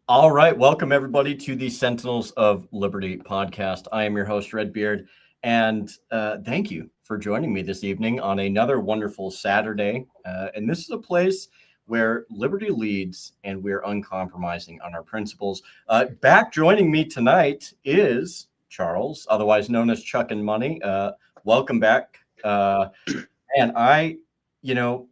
All right, welcome everybody to the Sentinels of Liberty podcast. I am your host, Redbeard, and thank you for joining me this evening on another wonderful Saturday. And this is a place where liberty leads and we're uncompromising on our principles. Back joining me tonight is Charles, otherwise known as Chuck and Money. Welcome back. And you know,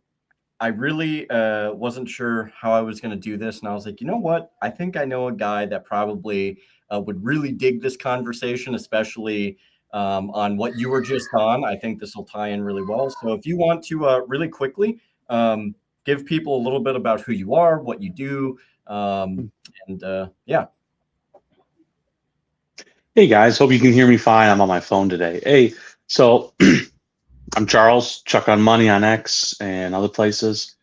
I really wasn't sure how I was going to do this. And I was like, you know what? I think I know a guy that probably would really dig this conversation, especially on what you were just on. I think this will tie in really well. So if you want to really quickly give people a little bit about who you are, what you do, and yeah. Hey guys, hope you can hear me fine. I'm on my phone today. Hey, so I'm Charles, Chuck on Money on X and other places.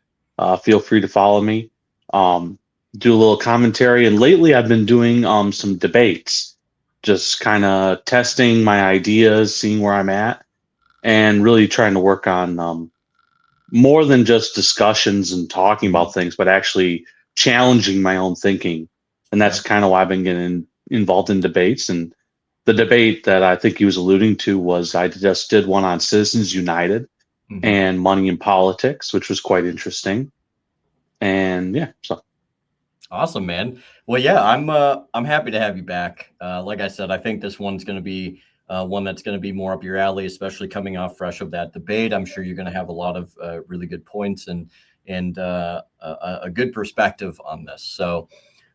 Feel free to follow me. Do a little commentary, and lately I've been doing some debates, just kind of testing my ideas, seeing where I'm at, and really trying to work on more than just discussions and talking about things, but actually challenging my own thinking. And Yeah. that's kind of why I've been getting involved in debates. And the debate that I think he was alluding to was I just did one on Citizens United Mhm. and money in politics, which was quite interesting. And yeah, so Awesome, man. Well, yeah, I'm happy to have you back. Like I said, I think this one's going to be one that's going to be more up your alley, especially coming off fresh of that debate. I'm sure you're going to have a lot of really good points and a good perspective on this.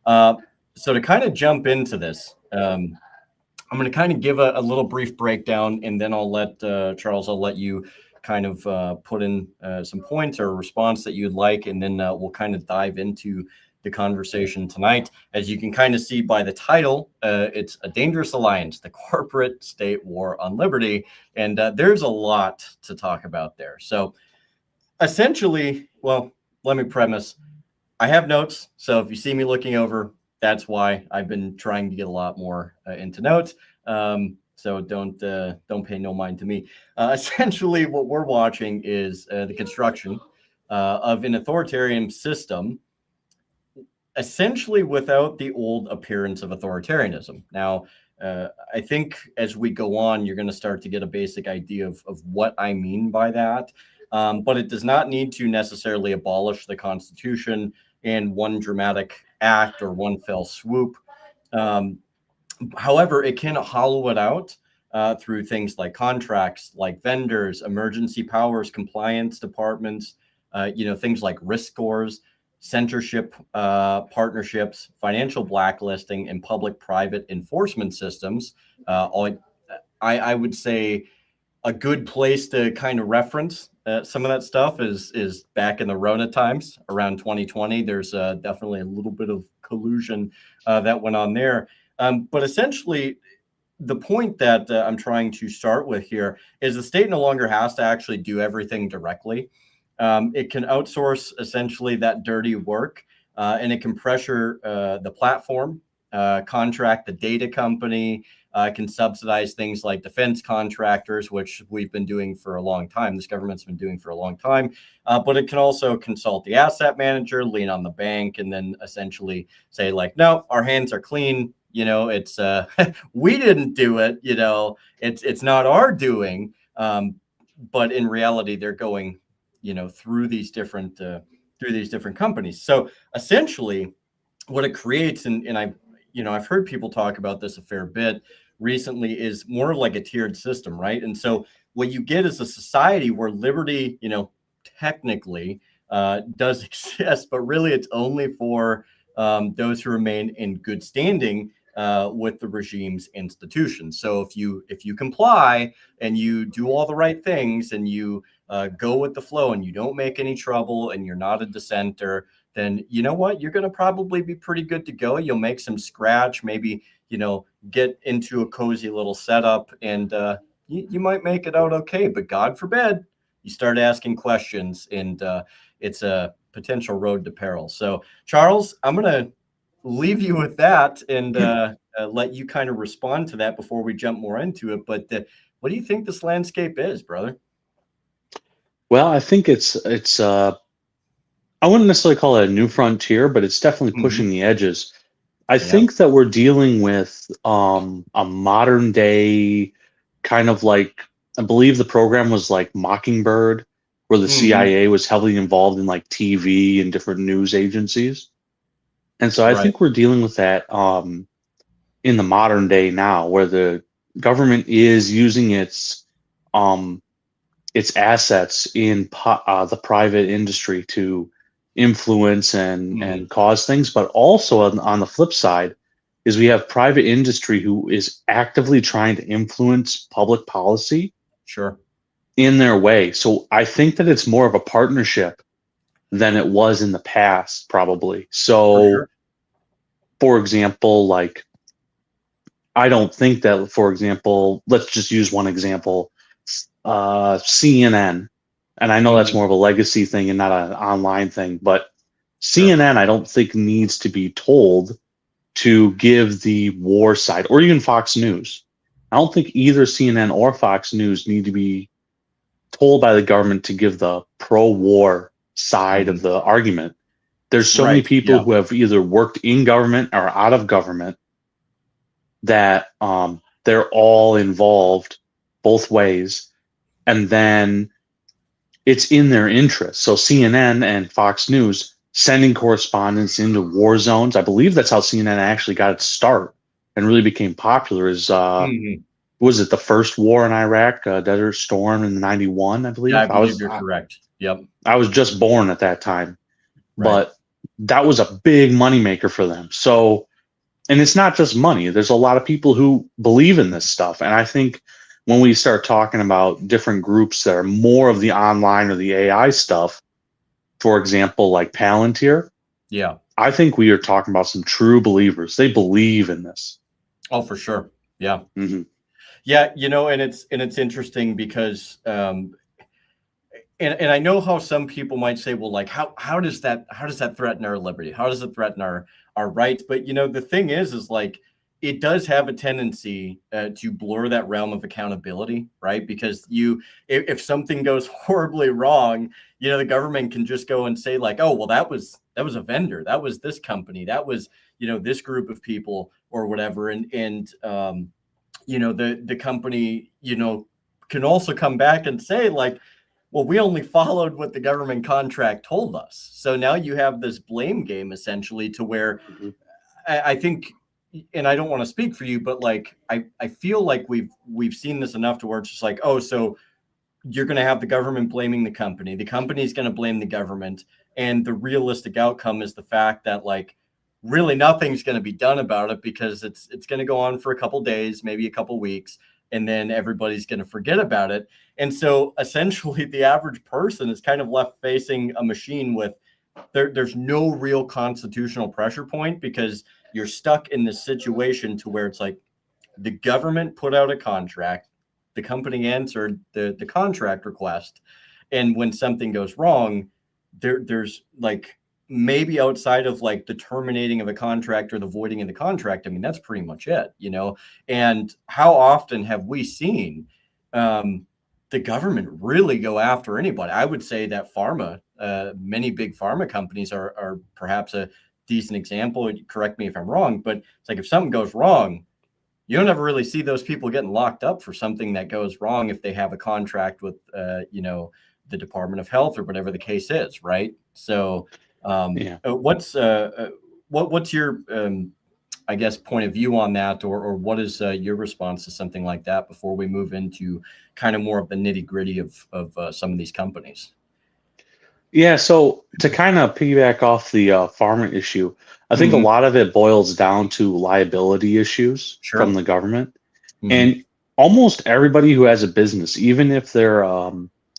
Uh, so to kind of jump into this, I'm going to kind of give a little brief breakdown, and then I'll let Charles. I'll let you kind of put in some points or a response that you'd like, and then we'll kind of dive into the conversation tonight. As you can kind of see by the title, it's A Dangerous Alliance, the Corporate State War on Liberty. And there's a lot to talk about there. So essentially, well, let me premise I have notes. So if you see me looking over, that's why I've been trying to get a lot more into notes. So don't pay no mind to me. Essentially, what we're watching is the construction of an authoritarian system essentially without the old appearance of authoritarianism. Now, I think as we go on, you're going to start to get a basic idea of what I mean by that. But it does not need to necessarily abolish the Constitution in one dramatic act or one fell swoop. Um, However, it can hollow it out through things like contracts, like vendors, emergency powers, compliance departments, things like risk scores, censorship partnerships, financial blacklisting, and public-private enforcement systems. All I would say a good place to kind of reference some of that stuff is back in the Rona times around 2020. There's definitely a little bit of collusion that went on there. But essentially, the point that I'm trying to start with here is the state no longer has to actually do everything directly. It can outsource essentially that dirty work, and it can pressure the platform, contract the data company, can subsidize things like defense contractors, which we've been doing for a long time. This government's been doing for a long time. But it can also consult the asset manager, lean on the bank, and then essentially say, like, no, our hands are clean. It's we didn't do it. It's not our doing. But in reality, they're going, through these different companies. So essentially, what it creates, and I've heard people talk about this a fair bit recently, is more of like a tiered system, right? And so what you get is a society where liberty, technically does exist, but really it's only for those who remain in good standing with the regime's institutions. So if you comply and you do all the right things and you go with the flow and you don't make any trouble and you're not a dissenter, then you know what? You're going to probably be pretty good to go. You'll make some scratch, maybe, get into a cozy little setup, and you might make it out okay. But God forbid you start asking questions, and it's a potential road to peril. So, Charles, I'm going to leave you with that and let you kind of respond to that before we jump more into it. But what do you think this landscape is, brother? well, I think it's I wouldn't necessarily call it a new frontier, but it's definitely Hmm. pushing the edges. I Yeah. think that we're dealing with a modern day kind of like, I believe the program was like Mockingbird, where the Hmm. CIA was heavily involved in like TV and different news agencies. And so I Right. think we're dealing with that in the modern day now, where the government is using um, its assets in the private industry to influence Hmm. and cause things, but also on the flip side is we have private industry who is actively trying to influence public policy Sure. in their way. So I think that it's more of a partnership than it was in the past, probably. For So, sure. for example, like I don't think that, for example, let's just use one example, CNN, and I know that's Hmm. more of a legacy thing and not an online thing, but Sure. CNN, I don't think needs to be told to give the war side, or even Fox News. I don't think either CNN or Fox News need to be told by the government to give the pro-war side Hmm. of the argument. There's so many Right. people Yeah. who have either worked in government or out of government that they're all involved both ways, and then it's in their interest. So CNN and Fox News sending correspondents into war zones. I believe that's how CNN actually got its start and really became popular. Is Hmm. was it the first war in Iraq, Desert Storm in '91? I Yeah, I believe believe you're correct. Yep. I was just born at that time, Right. but that was a big moneymaker for them. So, and it's not just money. There's a lot of people who believe in this stuff. And I think when we start talking about different groups that are more of the online or the AI stuff, for example, like Palantir, Yeah. I think we are talking about some true believers. They believe in this. Oh, for sure. Yeah. Hmm. Yeah. And it's interesting because and I know how some people might say, well, like how does that threaten our liberty? How does it threaten our rights? But the thing is like it does have a tendency to blur that realm of accountability, right? Because if something goes horribly wrong, the government can just go and say like, oh, well, that was a vendor, that was this company, that was this group of people or whatever, and the company can also come back and say like, well, we only followed what the government contract told us. So now you have this blame game essentially to where Hmm. I think, and I don't want to speak for you, but like I feel like we've seen this enough to where it's just like, oh, so you're going to have the government blaming the company's going to blame the government, and the realistic outcome is the fact that like really nothing's going to be done about it because it's going to go on for a couple days, maybe a couple weeks, and then everybody's going to forget about it. And so essentially the average person is kind of left facing a machine with there's no real constitutional pressure point because you're stuck in this situation to where it's like the government put out a contract, the company answered the contract request, and when something goes wrong, there's like maybe outside of like the terminating of a contract or the voiding of the contract, I mean that's pretty much it. And how often have we seen um, the government really go after anybody? I would say that many big pharma companies are perhaps a decent example. Correct me if I'm wrong, but it's like if something goes wrong, you don't ever really see those people getting locked up for something that goes wrong if they have a contract with, the Department of Health or whatever the case is, right? So, Yeah. what's your, I guess, point of view on that, or what is your response to something like that before we move into kind of more of the nitty gritty of some of these companies? Yeah, so to kind of piggyback off the farmer issue, I think a Hmm. lot of it boils down to liability issues from Sure. the government. Hmm. And almost everybody who has a business, even if they're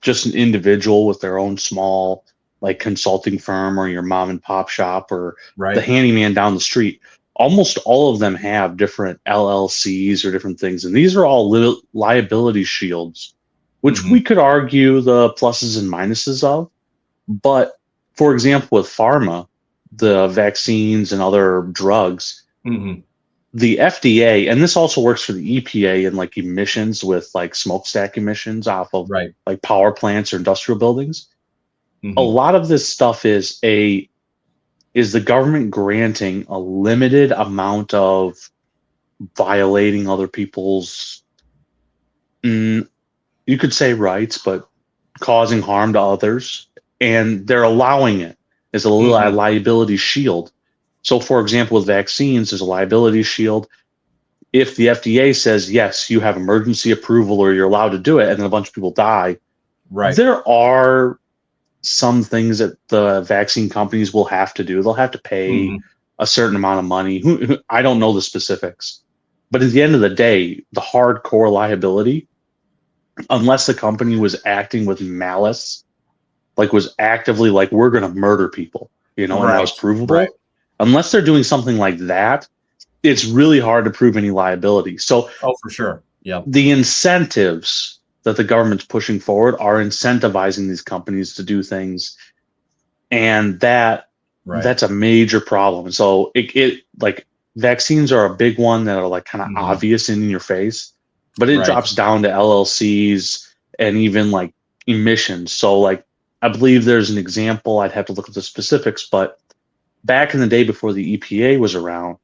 just an individual with their own small like consulting firm or your mom and pop shop or the Right. handyman down the street, almost all of them have different LLCs or different things. And these are all liability shields, which we Hmm. could argue the pluses and minuses of. But for example, with pharma, the vaccines and other drugs, Hmm. the FDA, and this also works for the EPA and like emissions with like smokestack emissions off of Right. like power plants or industrial buildings. A Hmm. lot of this stuff is a is the government granting a limited amount of violating other people's, you could say rights, but causing harm to others, and they're allowing it as a Mm-hmm. liability shield. So, for example, with vaccines, there's a liability shield. If the FDA says, yes, you have emergency approval or you're allowed to do it, and then a bunch of people die, Right. there are some things that the vaccine companies will have to do. They'll have to pay Mm-hmm. a certain amount of money. I don't know the specifics. But at the end of the day, the hardcore liability, unless the company was acting with malice, like was actively like, we're going to murder people, and that was Right. Right. provable, unless they're doing something like that, it's really hard to prove any liability. So Oh, for sure. Yep. the incentives that the government's pushing forward are incentivizing these companies to do things, and Right. that's a major problem. So it like vaccines are a big one that are like kind of Mm-hmm. obvious and in your face, but it Right. drops down to LLCs and even like emissions. So like I believe there's an example, I'd have to look at the specifics, but back in the day before the EPA was around,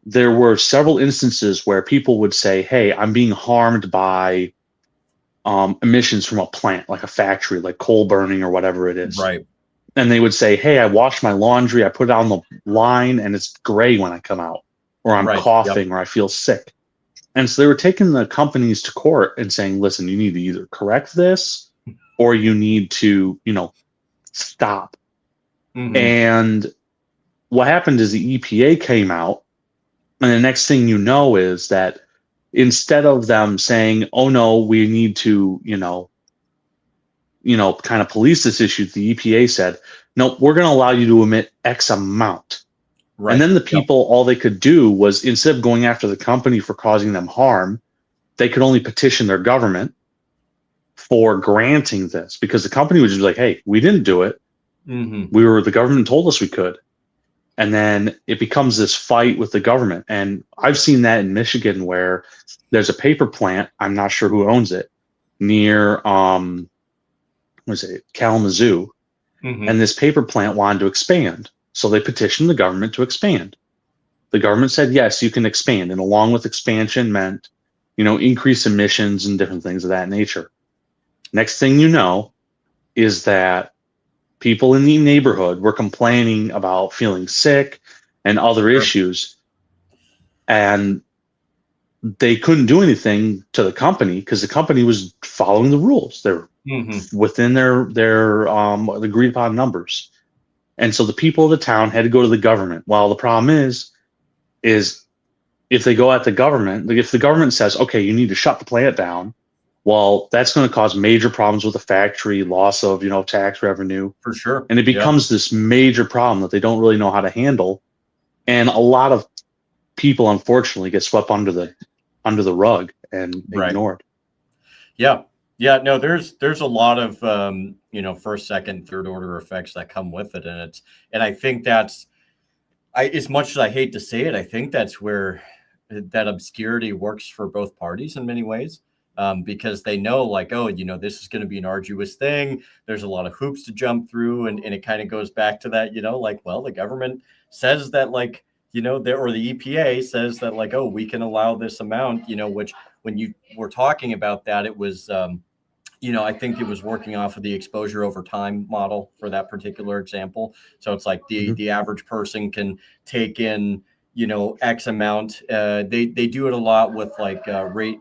there were several instances where people would say, hey, I'm being harmed by emissions from a plant, like a factory, like coal burning or whatever it is. Right. And they would say, hey, I washed my laundry, I put it on the line, and it's gray when I come out, or I'm Right. Yep. coughing, or I feel sick. And so they were taking the companies to court and saying, listen, you need to either correct this or you need to, stop. Mm-hmm. And what happened is the EPA came out, and the next thing you know is that instead of them saying, oh no, we need to, kind of police this issue, the EPA said, no, we're going to allow you to emit X amount. And Right. then the Yep. people, all they could do was instead of going after the company for causing them harm, they could only petition their government for granting this, because the company was just like, hey, we didn't do it. Mm-hmm. The government told us we could. And then it becomes this fight with the government. And I've seen that in Michigan where there's a paper plant, I'm not sure who owns it, near what is it, Kalamazoo, Mm-hmm. and this paper plant wanted to expand. So they petitioned the government to expand. The government said, yes, you can expand. And along with expansion meant, increase emissions and different things of that nature. Next thing you know is that people in the neighborhood were complaining about feeling sick and other Sure. issues. And they couldn't do anything to the company because the company was following the rules. They're Mm-hmm. within their agreed upon numbers. And so the people of the town had to go to the government. Well, the problem is if they go at the government, like if the government says, okay, you need to shut the plant down, well, that's going to cause major problems with the factory, loss of, tax revenue. For sure. And it Yep. becomes this major problem that they don't really know how to handle. And a lot of people, unfortunately, get swept under the rug and Right. ignored. Yeah. Yeah. No, there's a lot of first, second, third order effects that come with it. And I think that's as much as I hate to say it, I think that's where that obscurity works for both parties in many ways. Because they know, like, oh, this is going to be an arduous thing. There's a lot of hoops to jump through, and it kind of goes back to that, like, well, the government says that, like, or the EPA says that, like, oh, we can allow this amount, which when you were talking about that, it was, I think it was working off of the exposure over time model for that particular example. So it's like the Mhm. the average person can take in, X amount. They do it a lot with like rate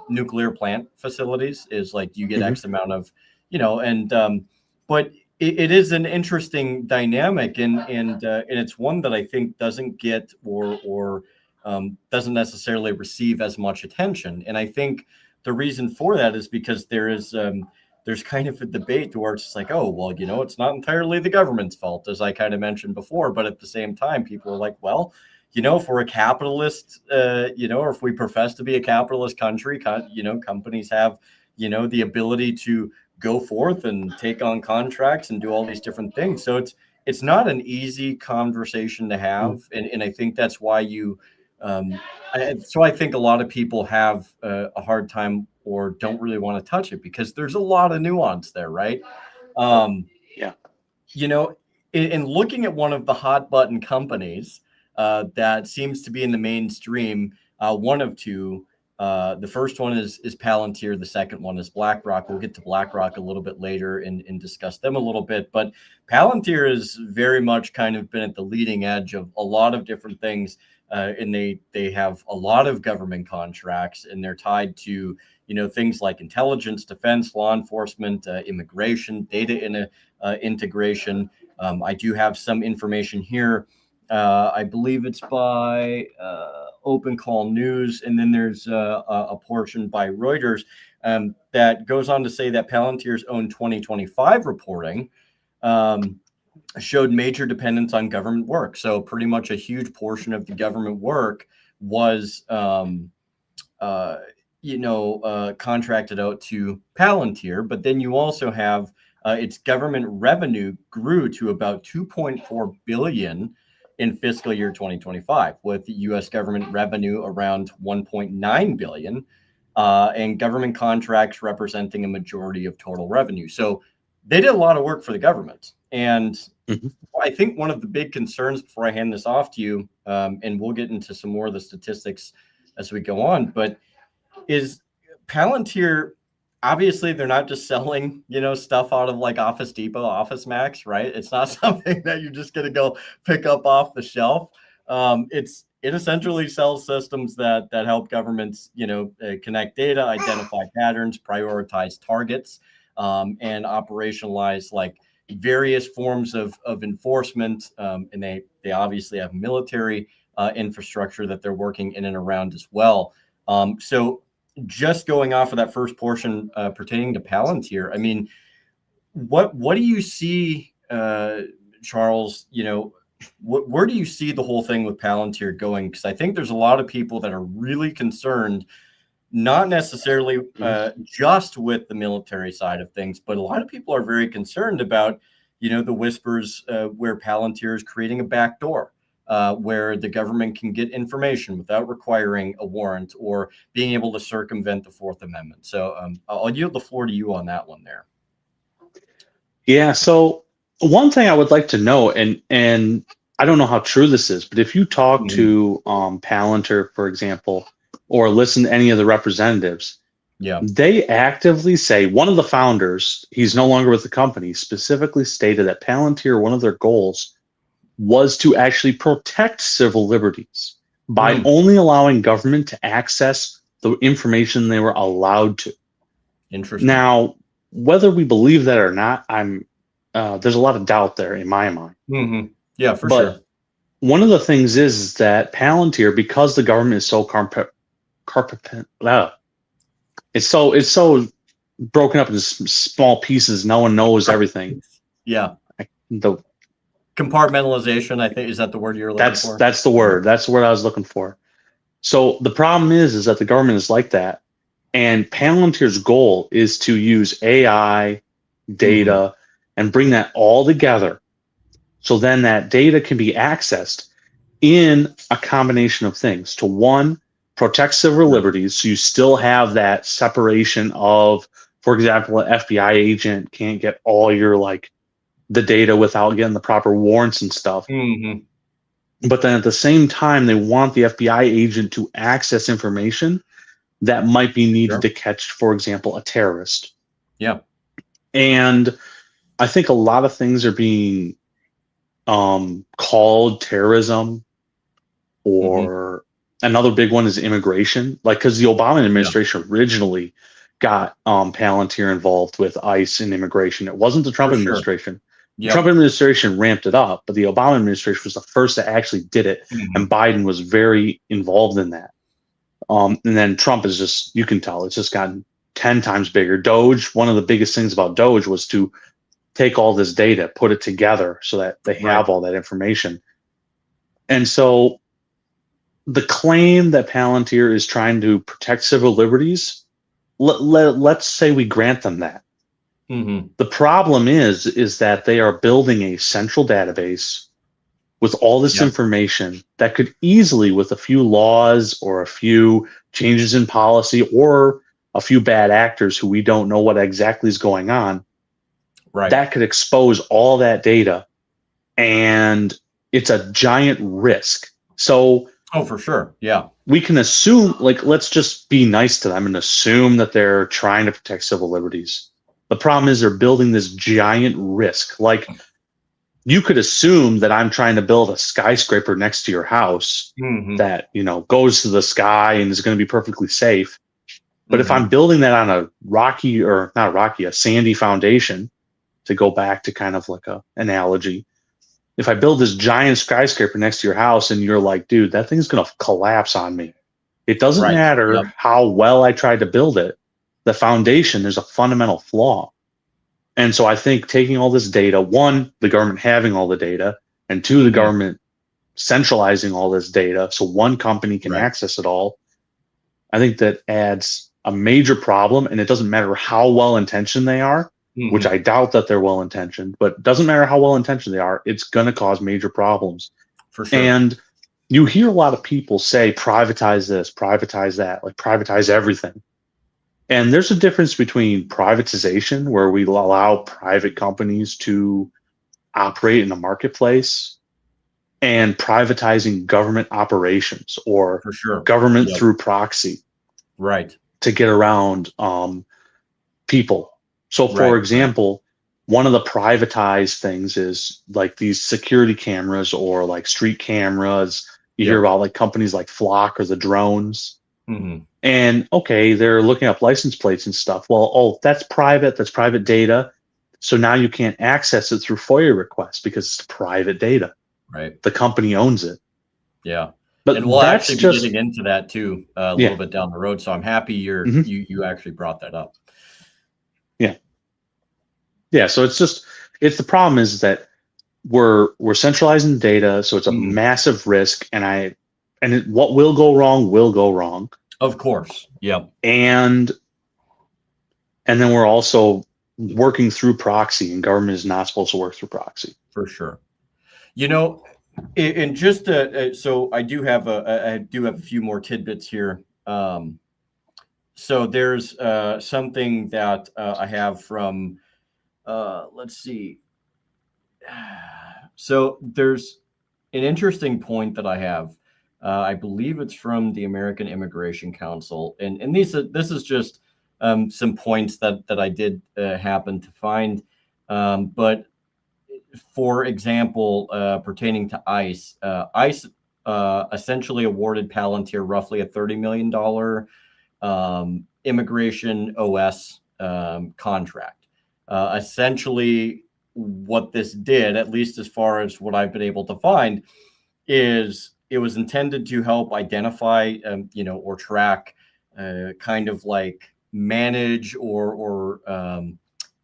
nuclear plant facilities. Is like you get Mhm. X amount of, and but it is an interesting dynamic, and it's one that I think doesn't get or doesn't necessarily receive as much attention. And I think the reason for that is because there's kind of a debate where it's just like, oh, well, it's not entirely the government's fault, as I kind of mentioned before, but at the same time, people are like, well, if we're a capitalist, or if we profess to be a capitalist country, companies have, the ability to go forth and take on contracts and do all these different things. So it's not an easy conversation to Mhm. have, and I think that's why um, so I think a lot of people have a hard time or don't really want to touch it because there's a lot of nuance there, right? Um, Yeah. you know, in looking at one of the hot button companies that seems to be in the mainstream, one of two. The first one is Palantir. The second one is BlackRock. We'll get to BlackRock a little bit later and discuss them a little bit. But Palantir has very much kind of been at the leading edge of a lot of different things, and they have a lot of government contracts, and they're tied to things like intelligence, defense, law enforcement, immigration, data integration. I do have some information here. I believe it's by Open Call News, and then there's a portion by Reuters that goes on to say that Palantir's own 2025 reporting showed major dependence on government work. So pretty much a huge portion of the government work was contracted out to Palantir. But then you also have its government revenue grew to about 2.4 billion in fiscal year 2025, with U.S. government revenue around 1.9 billion, and government contracts representing a majority of total revenue. So they did a lot of work for the government. And I think one of the big concerns, before I hand this off to you, and we'll get into some more of the statistics as we go on, but is Palantir, obviously they're not just selling, stuff out of like Office Depot, Office Max, right? It's not something that you're just going to go pick up off the shelf. It essentially sells systems that help governments, connect data, identify patterns, prioritize targets, and operationalize like various forms of enforcement. And they obviously have military infrastructure that they're working in and around as well. So just going off of that first portion pertaining to Palantir, I mean, what do you see, Charles? Where do you see the whole thing with Palantir going? Because I think there's a lot of people that are really concerned, not necessarily just with the military side of things, but a lot of people are very concerned about, the whispers where Palantir is creating a backdoor. Where the government can get information without requiring a warrant or being able to circumvent the Fourth Amendment. So I'll yield the floor to you on that one there. Yeah. So one thing I would like to know, and I don't know how true this is, but if you talk to Palantir, for example, or listen to any of the representatives, they actively say, one of the founders, he's no longer with the company, specifically stated that Palantir, one of their goals was to actually protect civil liberties by only allowing government to access the information they were allowed to. Interesting. Now, whether we believe that or not, there's a lot of doubt there in my mind. Yeah, for sure. One of the things is that Palantir, because the government is so it's so broken up into small pieces, no one knows everything. Yeah. Compartmentalization, I think, is that the word you're looking for? That's the word. That's the word I was looking for. So the problem is that the government is like that, and Palantir's goal is to use AI, data, and bring that all together. So then that data can be accessed in a combination of things. To one, protect civil liberties, so you still have that separation of, for example, an FBI agent can't get all your the data without getting the proper warrants and stuff. But then at the same time, they want the FBI agent to access information that might be needed to catch, for example, a terrorist. Yeah. And I think a lot of things are being called terrorism, or another big one is immigration. Because the Obama administration originally got Palantir involved with ICE and immigration. It wasn't the Trump administration. The Trump administration ramped it up, but the Obama administration was the first that actually did it, and Biden was very involved in that. And then Trump is just, you can tell, it's just gotten 10 times bigger. Doge, one of the biggest things about Doge was to take all this data, put it together so that they have all that information. And so the claim that Palantir is trying to protect civil liberties, let's say we grant them that. The problem is that they are building a central database with all this information that could easily, with a few laws or a few changes in policy or a few bad actors who we don't know what exactly is going on, that could expose all that data and it's a giant risk. So Oh, for sure. Yeah. we can assume, like, let's just be nice to them and assume that they're trying to protect civil liberties. The problem is they're building this giant risk. Like, you could assume that I'm trying to build a skyscraper next to your house that, goes to the sky and is going to be perfectly safe. But if I'm building that on a rocky, or not rocky, a sandy foundation, to go back to kind of like a analogy, if I build this giant skyscraper next to your house and you're like, dude, that thing's going to collapse on me. It doesn't Right. matter Yep. how well I tried to build it. The foundation, there's a fundamental flaw. And so I think taking all this data, one, the government having all the data, and two, the government centralizing all this data so one company can access it all, I think that adds a major problem. And it doesn't matter how well intentioned they are, which I doubt that they're well intentioned, but it doesn't matter how well intentioned they are, it's going to cause major problems. For sure. And you hear a lot of people say, privatize this, privatize that, like privatize everything. And there's a difference between privatization, where we allow private companies to operate in the marketplace, and privatizing government operations, or For sure. government through proxy, Right. to get around people. So, for example, one of the privatized things is like these security cameras, or like street cameras. You hear about like companies like Flock or the drones. And okay, they're looking up license plates and stuff. Well, that's private data. So now you can't access it through FOIA requests because it's private data. Right. The company owns it. Yeah. But and we'll that's actually just be getting into that too a little bit down the road. So I'm happy you actually brought that up. Yeah. Yeah. So it's the problem is that we're centralizing data, so it's a massive risk, and what will go wrong will go wrong. Of course. Yep. And then we're also working through proxy, and government is not supposed to work through proxy. For sure. And just so I do have a few more tidbits here. So there's something that I have from let's see. So there's an interesting point that I have. I believe it's from the American Immigration Council, and this is just some points that I did happen to find. But for example, pertaining to ICE, ICE essentially awarded Palantir roughly a $30 million immigration OS contract. Essentially, what this did, at least as far as what I've been able to find, is it was intended to help identify, or track, kind of like manage or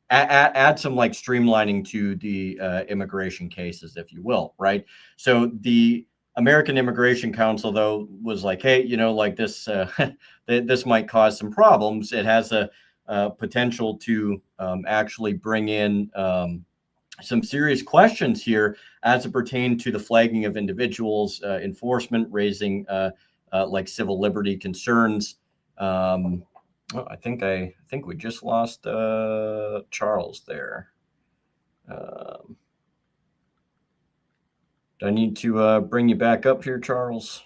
add some like streamlining to the immigration cases, if you will, right? So the American Immigration Council, though, was like, hey, like this, this might cause some problems. It has a potential to actually bring in some serious questions here as it pertains to the flagging of individuals, enforcement, raising like civil liberty concerns. Oh, I think we just lost Charles there. Do I need to bring you back up here, Charles?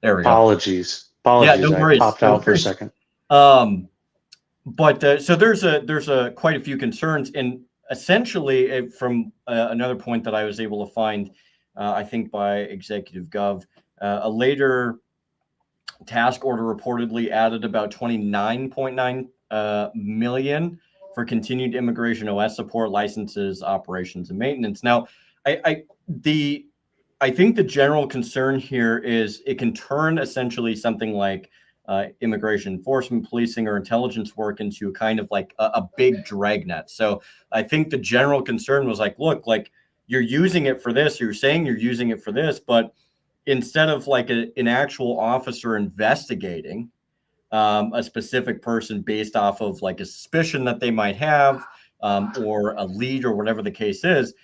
There we go. Apologies. Yeah, no I worries. popped out for a second. But so there's quite a few concerns, and essentially from another point that I was able to find, I think by Executive Gov, a later task order reportedly added about 29.9 million for continued immigration OS support, licenses, operations, and maintenance. Now, I think the general concern here is it can turn essentially something like immigration enforcement, policing, or intelligence work into kind of like a big dragnet. So I think the general concern was like, look, like you're using it for this, you're saying you're using it for this, but instead of like an actual officer investigating a specific person based off of like a suspicion that they might have, or a lead or whatever the case is,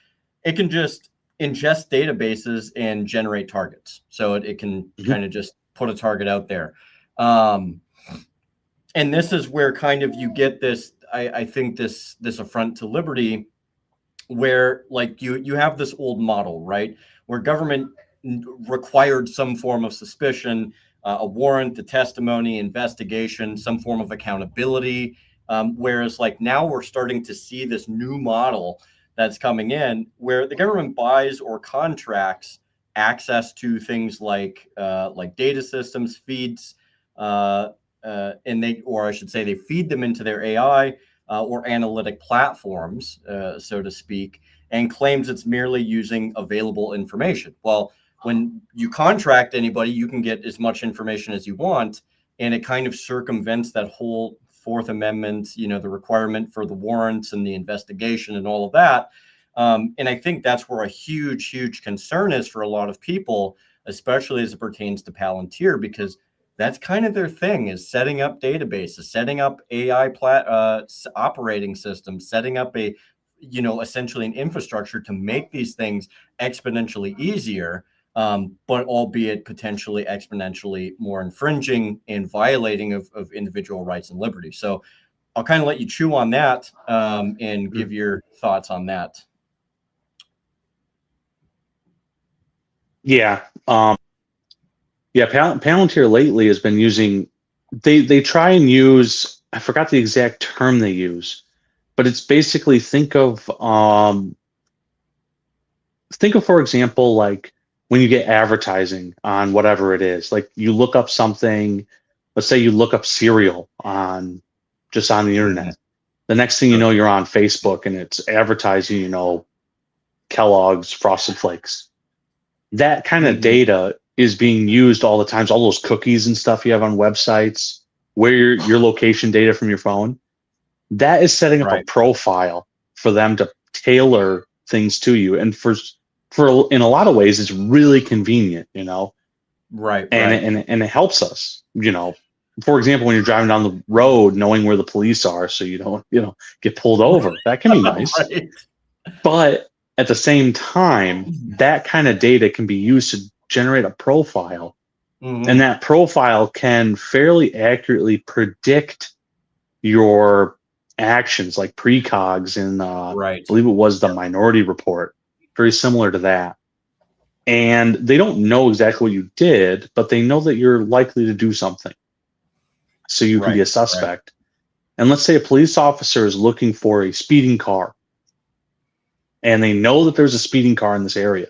it can just ingest databases and generate targets. So it can kind of just put a target out there. And this is where kind of you get this, I think this affront to liberty where like you have this old model, right, where government required some form of suspicion, a warrant, a testimony, investigation, some form of accountability. Whereas like now we're starting to see this new model that's coming in where the government buys or contracts access to things like data systems, feeds, and they, or I should say, they feed them into their AI or analytic platforms, so to speak, and claims it's merely using available information. Well, when you contract anybody, you can get as much information as you want, and it kind of circumvents that whole Fourth Amendment, the requirement for the warrants and the investigation and all of that. And I think that's where a huge, huge concern is for a lot of people, especially as it pertains to Palantir, because that's kind of their thing, is setting up databases, setting up AI operating systems, setting up essentially an infrastructure to make these things exponentially easier, but albeit potentially exponentially more infringing and violating of individual rights and liberties. So I'll kind of let you chew on that and give your thoughts on that. Yeah. Palantir lately has been using, they try and use, I forgot the exact term they use, but it's basically think of, for example, like when you get advertising on whatever it is, like you look up something, let's say you look up cereal just on the internet. Mm-hmm. The next thing you know, you're on Facebook and it's advertising, Kellogg's Frosted Flakes. That kind of data is being used all the time. So all those cookies and stuff you have on websites, where your location data from your phone, that is setting up a profile for them to tailor things to you. And for in a lot of ways, it's really convenient, Right. And it helps us, For example, when you're driving down the road, knowing where the police are, so you don't, get pulled over. That can be nice. Right. But at the same time, that kind of data can be used to generate a profile. Mm-hmm. And that profile can fairly accurately predict your actions, like precogs in, I believe it was the Minority Report, very similar to that. And they don't know exactly what you did, but they know that you're likely to do something. So you can be a suspect. And let's say a police officer is looking for a speeding car, and they know that there's a speeding car in this area.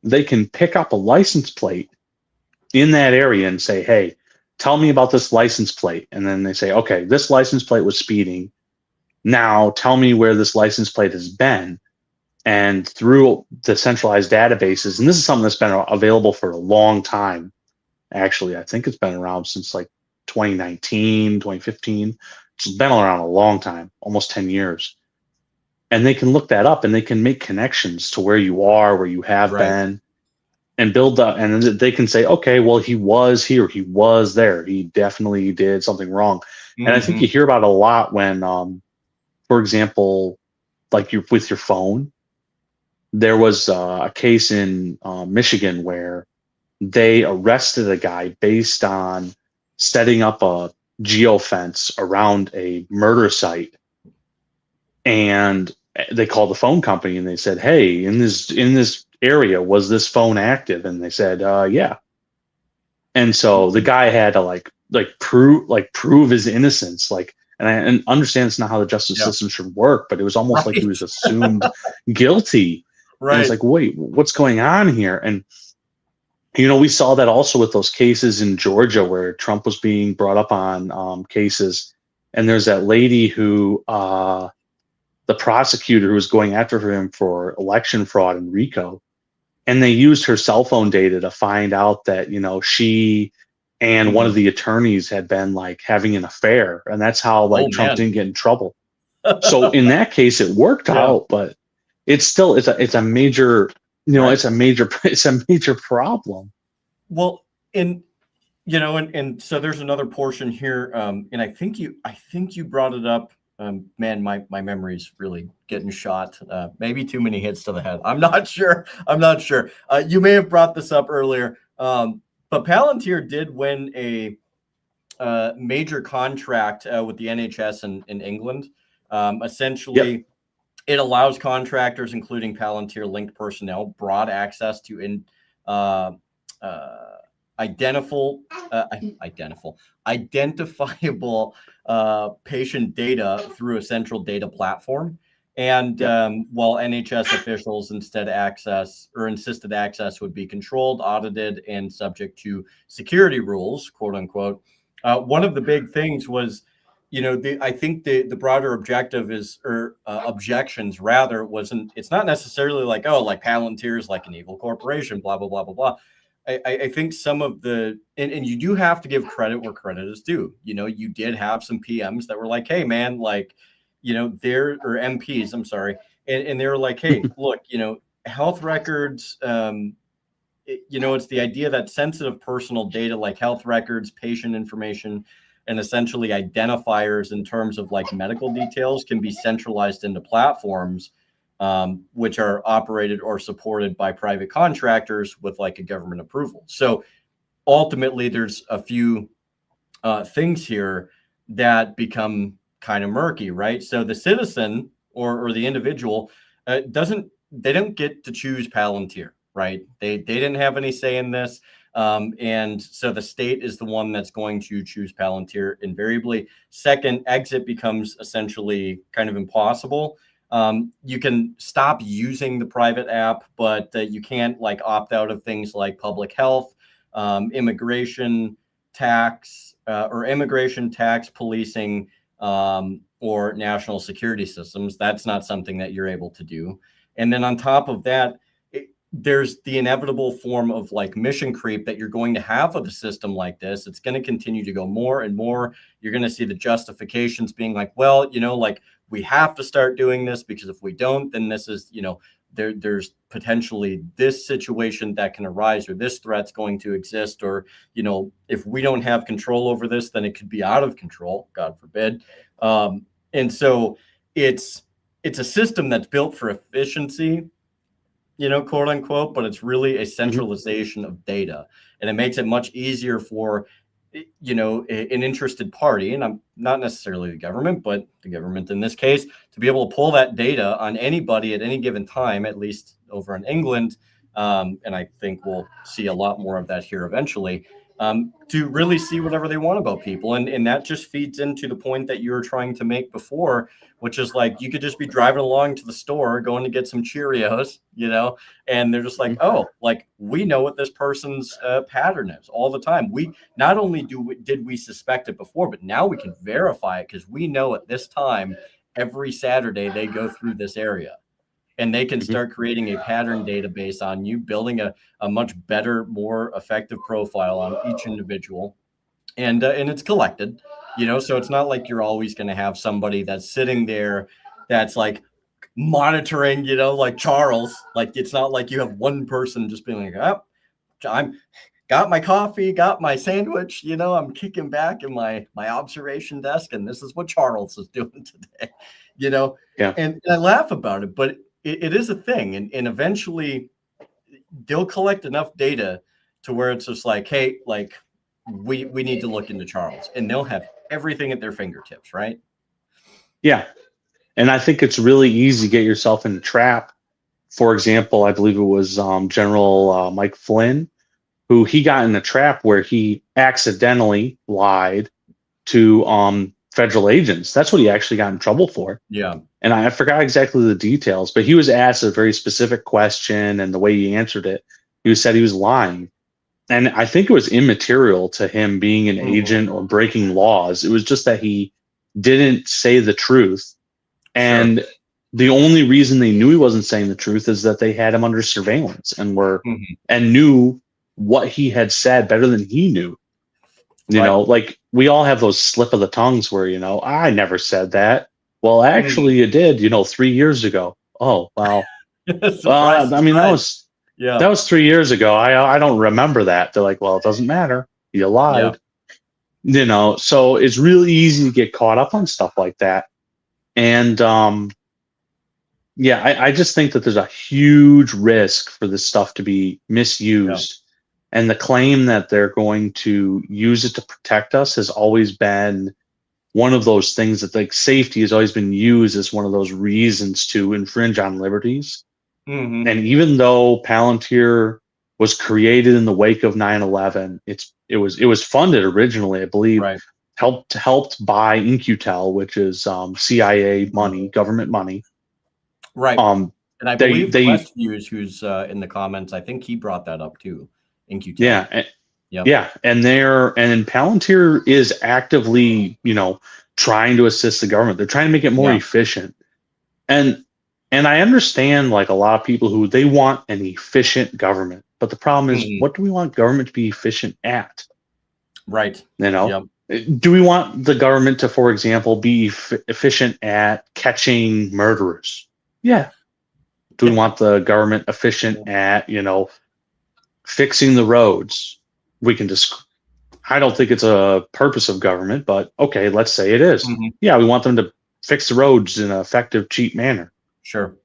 They can pick up a license plate in that area and say, hey, tell me about this license plate. And then they say, okay, this license plate was speeding. Now tell me where this license plate has been. And through the centralized databases, and this is something that's been available for a long time. Actually, I think it's been around since like 2019, 2015. It's been around a long time, almost 10 years. And they can look that up and they can make connections to where you are, where you have been, and build up. And they can say, okay, well, he was here, he was there, he definitely did something wrong. Mm-hmm. And I think you hear about it a lot when, for example, like with your phone, there was a case in Michigan where they arrested a guy based on setting up a geofence around a murder site. And they called the phone company and they said, hey, in this area, was this phone active? And they said, yeah. And so the guy had to prove his innocence. And I understand it's not how the justice system should work, but it was almost like he was assumed guilty. Right. And it's like, wait, what's going on here? And, we saw that also with those cases in Georgia where Trump was being brought up on cases. And there's that lady who, the prosecutor who was going after him for election fraud in RICO. And they used her cell phone data to find out that, she and one of the attorneys had been having an affair. And that's how Trump didn't get in trouble. So in that case, it worked out, but it's still, it's a major, it's a major problem. Well, and so there's another portion here. And I think you brought it up. Man, my memory's really getting shot. Maybe too many hits to the head. I'm not sure. You may have brought this up earlier. But Palantir did win a major contract with the NHS in England. Essentially, It allows contractors, including Palantir linked personnel, broad access to uh, uh, identifiable patient data through a central data platform. And Yep. while NHS officials insisted access would be controlled, audited, and subject to security rules, quote unquote, one of the big things was, I think the broader objective is, or objections rather, wasn't, it's not necessarily like, oh, like Palantir is like an evil corporation, blah, blah, blah, blah, blah. I think some of and you do have to give credit where credit is due. You did have some PMs that were like, hey, man, like, or MPs, I'm sorry. And they were like, hey, look, health records, it's the idea that sensitive personal data like health records, patient information, and essentially identifiers in terms of like medical details can be centralized into platforms, which are operated or supported by private contractors with like a government approval. So ultimately, there's a few things here that become kind of murky, right? So the citizen or the individual they don't get to choose Palantir, right? They didn't have any say in this. And so the state is the one that's going to choose Palantir invariably. Second, exit becomes essentially kind of impossible. You can stop using the private app, but you can't like opt out of things like public health, immigration tax, policing, or national security systems. That's not something that you're able to do. And then on top of that, there's the inevitable form of like mission creep that you're going to have with a system like this. It's going to continue to go more and more. You're going to see the justifications being like, well, like we have to start doing this because if we don't, then this is, there's potentially this situation that can arise, or this threat's going to exist, or, if we don't have control over this, then it could be out of control, God forbid. And so it's a system that's built for efficiency, quote unquote, but it's really a centralization of data, and it makes it much easier for, an interested party, and I'm not necessarily the government, but the government in this case, to be able to pull that data on anybody at any given time, at least over in England. And I think we'll see a lot more of that here eventually, to really see whatever they want about people. And that just feeds into the point that you were trying to make before, which is like, you could just be driving along to the store, going to get some Cheerios, and they're just like, oh, like we know what this person's pattern is all the time. We not only did we suspect it before, but now we can verify it because we know at this time, every Saturday, they go through this area. And they can start creating a pattern database on you, building a much better, more effective profile on each individual. And it's collected, so it's not like you're always going to have somebody that's sitting there that's like monitoring, like Charles. Like, it's not like you have one person just being like, oh, I'm got my coffee, got my sandwich, I'm kicking back in my observation desk, and this is what Charles is doing today, Yeah. And I laugh about it, but it is a thing. And eventually they'll collect enough data to where it's just like, hey, like we need to look into Charles, and they'll have everything at their fingertips, right? Yeah. And I think it's really easy to get yourself in a trap. For example, I believe it was General Mike Flynn, who he got in a trap where he accidentally lied to federal agents. That's what he actually got in trouble for. Yeah. And I forgot exactly the details, but he was asked a very specific question, and the way he answered it, he said he was lying. And I think it was immaterial to him being an agent or breaking laws. It was just that he didn't say the truth. And the only reason they knew he wasn't saying the truth is that they had him under surveillance and and knew what he had said better than he knew. You know, like we all have those slip of the tongues where, I never said that. Well, actually you did, 3 years ago. Oh, wow. Surprise, I mean, that was 3 years ago. I don't remember that. They're like, well, it doesn't matter. You lied. So it's really easy to get caught up on stuff like that. And I just think that there's a huge risk for this stuff to be misused. And the claim that they're going to use it to protect us has always been, one of those things that like safety has always been used as one of those reasons to infringe on liberties. Mm-hmm. And even though Palantir was created in the wake of 9/11, it was funded originally, I believe, Right. helped by InQtel, which is CIA money, government money. Right. And I They believe Westviews, who's in the comments, I think he brought that up too. InQtel. yeah. Yep. Yeah, and Palantir is actively, trying to assist the government. They're trying to make it more efficient. And I understand like a lot of people who they want an efficient government. But the problem is, what do we want government to be efficient at? Right. Yep. Do we want the government to, for example, be efficient at catching murderers? Yeah. Do we want the government efficient at, fixing the roads? We can just, I don't think it's a purpose of government, but okay, let's say it is. Mm-hmm. Yeah, we want them to fix the roads in an effective, cheap manner. Sure.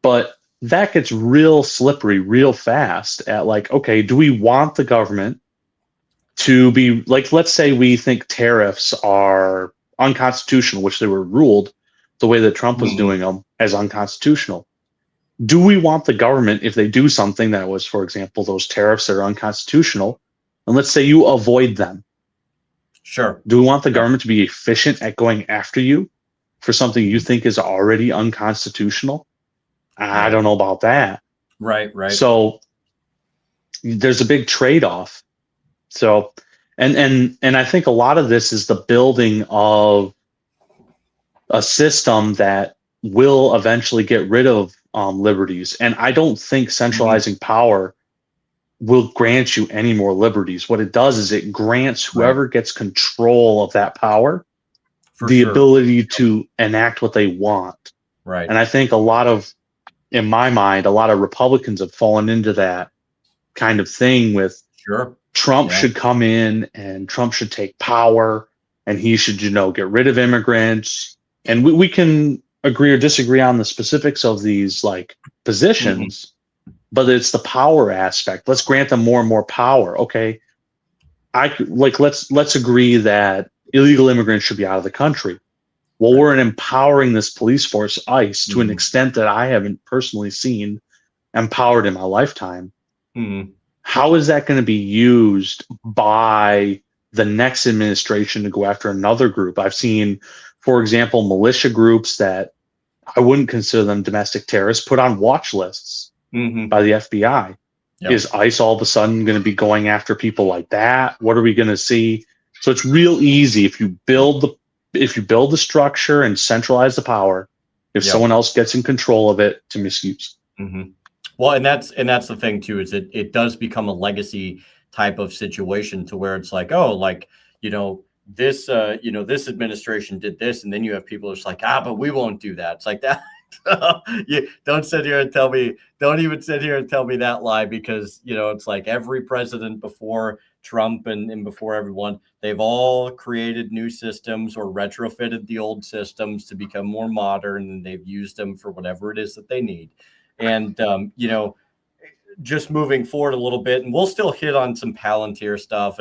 But that gets real slippery real fast at like, okay, do we want the government to be like, let's say we think tariffs are unconstitutional, which they were ruled the way that Trump was doing them as unconstitutional. Do we want the government, if they do something that was, for example, those tariffs that are unconstitutional, and let's say you avoid them? Sure. Do we want the government to be efficient at going after you for something you think is already unconstitutional? I don't know about that. Right. So there's a big trade-off. So, and I think a lot of this is the building of a system that will eventually get rid of liberties. And I don't think centralizing power will grant you any more liberties. What it does is it grants whoever gets control of that power the ability to enact what they want. Right. And I think in my mind, a lot of Republicans have fallen into that kind of thing with Trump should come in and Trump should take power and he should, get rid of immigrants. And we can agree or disagree on the specifics of these like positions, but it's the power aspect. Let's grant them more and more power. Okay. Let's agree that illegal immigrants should be out of the country. Well, we're empowering this police force, ICE, to an extent that I haven't personally seen empowered in my lifetime. How is that going to be used by the next administration to go after another group? I've seen, for example, militia groups that I wouldn't consider them domestic terrorists put on watch lists by the FBI. Is ICE all of a sudden going to be going after people like that? What are we going to see? So it's real easy if you build the structure and centralize the power, if someone else gets in control of it, to misuse. Well, and that's the thing too, is it does become a legacy type of situation to where it's like, this this administration did this, and then you have people just like, but we won't do that. It's like that. Don't sit here and tell me. Don't even sit here and tell me that lie, because it's like every president before Trump and before everyone, they've all created new systems or retrofitted the old systems to become more modern, and they've used them for whatever it is that they need. And just moving forward a little bit, and we'll still hit on some Palantir stuff,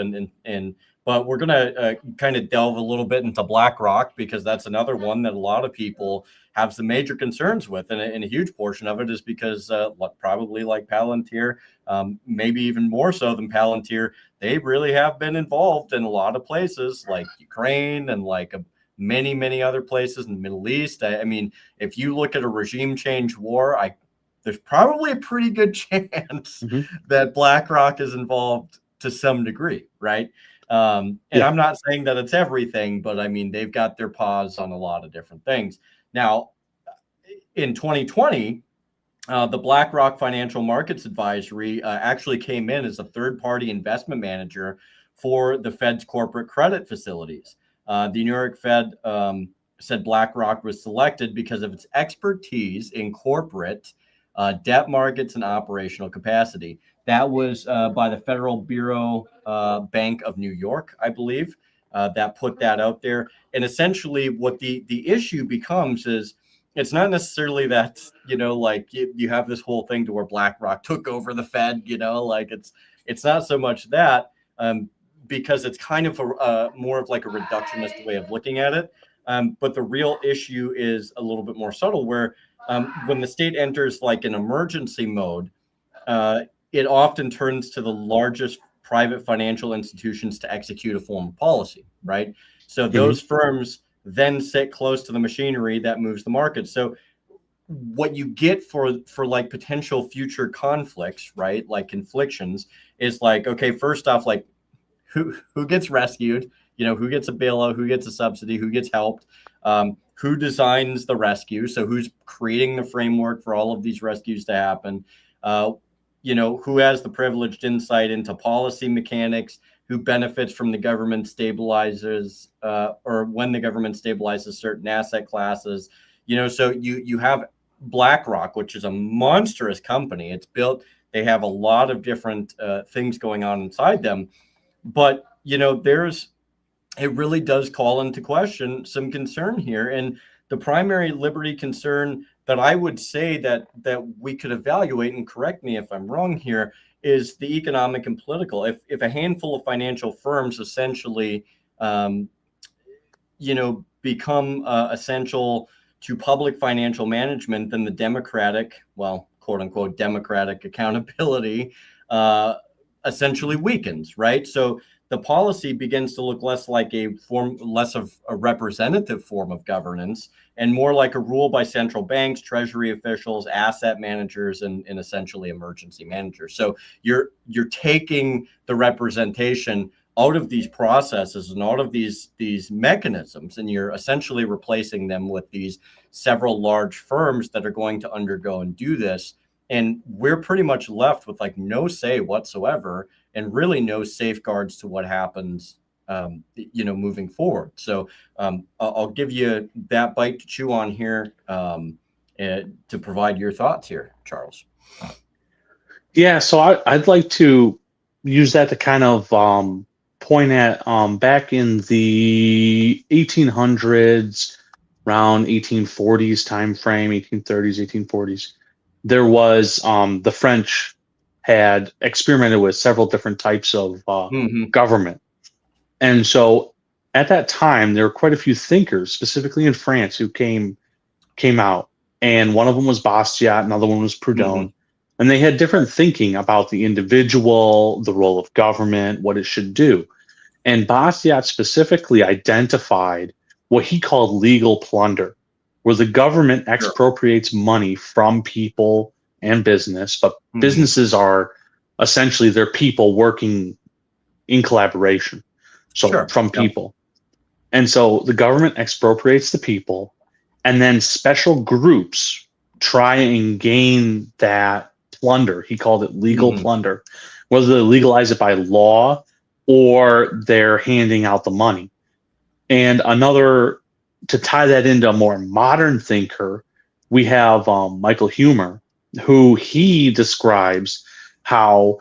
but we're gonna kind of delve a little bit into BlackRock, because that's another one that a lot of people have some major concerns with, and a huge portion of it is because probably like Palantir, maybe even more so than Palantir, they really have been involved in a lot of places like Ukraine and like many other places in the Middle East. I mean, if you look at a regime change war, there's probably a pretty good chance that BlackRock is involved to some degree, right? And I'm not saying that it's everything, but I mean, they've got their paws on a lot of different things. Now, in 2020, the BlackRock Financial Markets Advisory actually came in as a third-party investment manager for the Fed's corporate credit facilities. The New York Fed said BlackRock was selected because of its expertise in corporate debt markets and operational capacity. That was by the Federal Bureau Bank of New York, I believe, that put that out there. And essentially what the issue becomes is, it's not necessarily that, like you have this whole thing to where BlackRock took over the Fed, like it's not so much that. because it's kind of a more of like a reductionist way of looking at it. But the real issue is a little bit more subtle, where when the state enters like an emergency mode, it often turns to the largest private financial institutions to execute a form of policy, right? So those firms then sit close to the machinery that moves the market. So what you get for like potential future conflicts, right, like conflictions, is like, okay, first off, like who gets rescued, who gets a bailout, who gets a subsidy, who gets helped, who designs the rescue, so who's creating the framework for all of these rescues to happen, who has the privileged insight into policy mechanics, who benefits from the government stabilizers, or when the government stabilizes certain asset classes. So you have BlackRock, which is a monstrous company. It's built, they have a lot of different things going on inside them. But, it really does call into question some concern here. And the primary liberty concern that I would say that we could evaluate, and correct me if I'm wrong here, is the economic and political. If a handful of financial firms essentially, become essential to public financial management, then the democratic, well, quote unquote, democratic accountability essentially weakens, right? So the policy begins to look less of a representative form of governance, and more like a rule by central banks, treasury officials, asset managers, and essentially emergency managers. So you're taking the representation out of these processes and out of these mechanisms, and you're essentially replacing them with these several large firms that are going to undergo and do this. And we're pretty much left with like no say whatsoever, and really no safeguards to what happens, moving forward. So I'll give you that bite to chew on here, to provide your thoughts here, Charles. Yeah, so I'd like to use that to kind of point at back in the 1800s, around 1840s time frame, 1830s, 1840s. There was the French had experimented with several different types of government. And so at that time, there were quite a few thinkers, specifically in France, who came out. And one of them was Bastiat, another one was Proudhon. And they had different thinking about the individual, the role of government, what it should do. And Bastiat specifically identified what he called legal plunder, where the government expropriates money from people and business, but businesses are essentially their people working in collaboration. So from people. And so the government expropriates the people, and then special groups try and gain that plunder. He called it legal plunder, whether they legalize it by law or they're handing out the money. And to tie that into a more modern thinker, we have Michael Huemer, who he describes how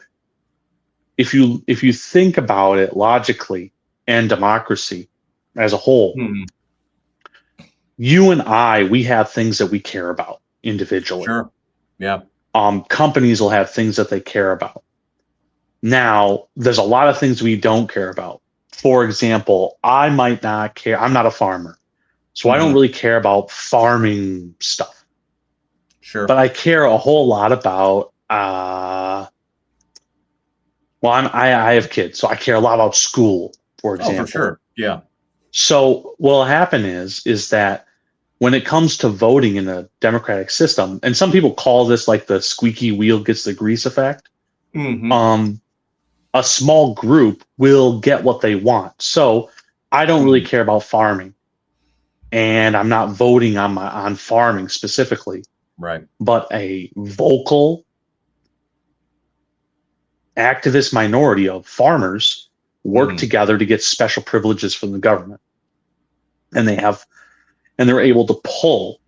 if you think about it logically and democracy as a whole, you and I, we have things that we care about individually. Sure. Yeah. Companies will have things that they care about. Now, there's a lot of things we don't care about. For example, I might not care. I'm not a farmer, so I don't really care about farming stuff. Sure. But I care a whole lot about, I have kids, so I care a lot about school, for example. Oh, for sure. Yeah. So what'll happen is that when it comes to voting in a democratic system, and some people call this like the squeaky wheel gets the grease effect, a small group will get what they want. So I don't really care about farming, and I'm not voting on farming specifically. Right. But a vocal activist minority of farmers work together to get special privileges from the government. And they're able to pull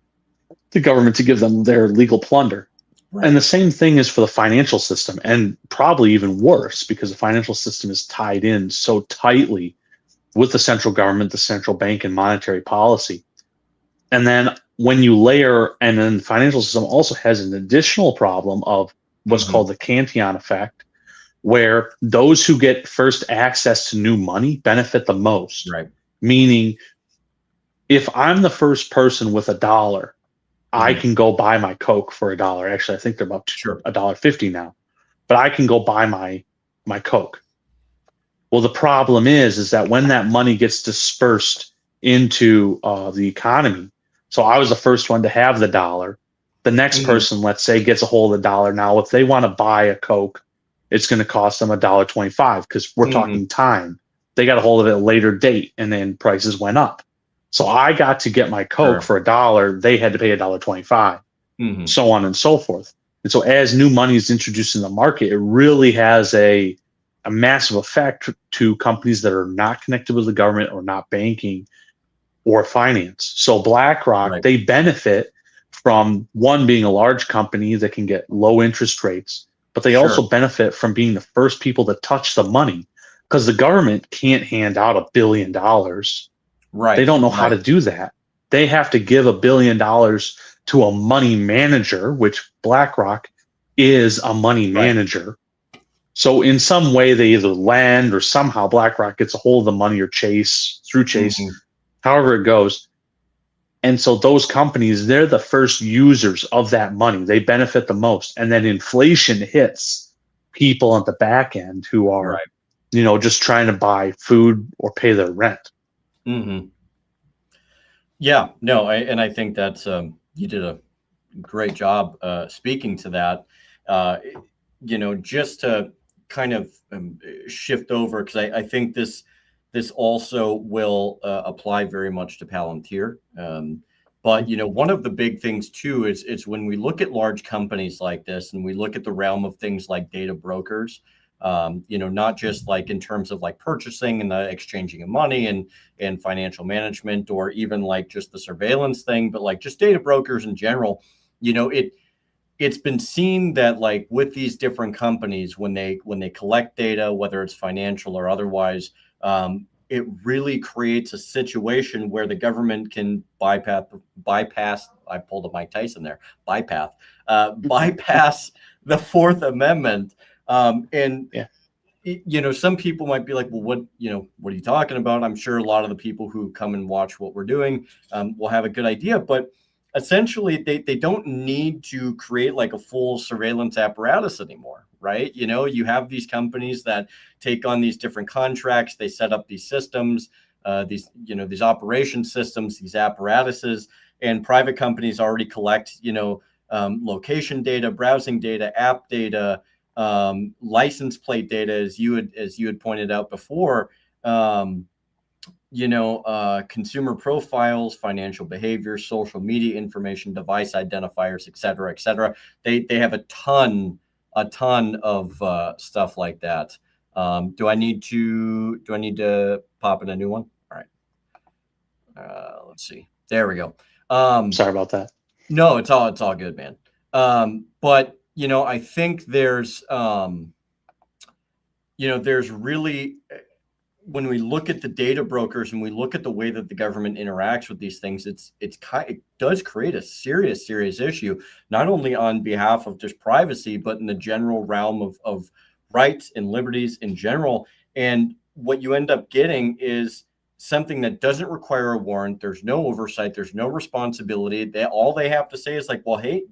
the government to give them their legal plunder. Right. And the same thing is for the financial system, and probably even worse, because the financial system is tied in so tightly with the central government, the central bank, and monetary policy. And then when you layer, and then the financial system also has an additional problem of what's called the Cantillon effect, where those who get first access to new money benefit the most. Right. Meaning, if I'm the first person with $1, I can go buy my Coke for $1. Actually, I think they're about Sure. $1.50 now, but I can go buy my Coke. Well, the problem is that when that money gets dispersed into the economy, so I was the first one to have the dollar. The next person, let's say, gets a hold of the dollar. Now, if they want to buy a Coke, it's going to cost them $1.25 because we're talking time. They got a hold of it at a later date, and then prices went up. So I got to get my Coke for $1. They had to pay $1.25, so on and so forth. And so as new money is introduced in the market, it really has a massive effect to companies that are not connected with the government or not banking or finance. So BlackRock, they benefit from, one, being a large company that can get low interest rates, but they also benefit from being the first people to touch the money, because the government can't hand out $1 billion. Right. They don't know how to do that. They have to give $1 billion to a money manager, which BlackRock is a money manager. So in some way, they either lend or somehow BlackRock gets a hold of the money, or Chase, however it goes. And so those companies, they're the first users of that money. They benefit the most. And then inflation hits people at the back end who are, just trying to buy food or pay their rent. Yeah, no, I think that's you did a great job speaking to that. Just to kind of shift over, because I think this also will apply very much to Palantir. But one of the big things too is when we look at large companies like this, and we look at the realm of things like data brokers. Not just like in terms of like purchasing and the exchanging of money and financial management, or even like just the surveillance thing, but like just data brokers in general. It's been seen that like with these different companies, when they collect data, whether it's financial or otherwise, it really creates a situation where the government can bypass. I pulled a Mike Tyson there. Bypass the Fourth Amendment. Some people might be like, well, what are you talking about? I'm sure a lot of the people who come and watch what we're doing will have a good idea, but essentially they don't need to create like a full surveillance apparatus anymore, right? You have these companies that take on these different contracts. They set up these systems, these operation systems, these apparatuses, and private companies already collect, location data, browsing data, app data, license plate data, as you had pointed out before, consumer profiles, financial behavior, social media information, device identifiers, et cetera, et cetera. They have a ton of stuff like that. Do I need to pop in a new one? All right. Let's see. There we go. Sorry about that. No, it's all good, man. But I think there's really, when we look at the data brokers and we look at the way that the government interacts with these things, it does create a serious issue, not only on behalf of just privacy, but in the general realm of rights and liberties in general. And what you end up getting is something that doesn't require a warrant. There's no oversight. There's no responsibility. All they have to say is like, well, hey,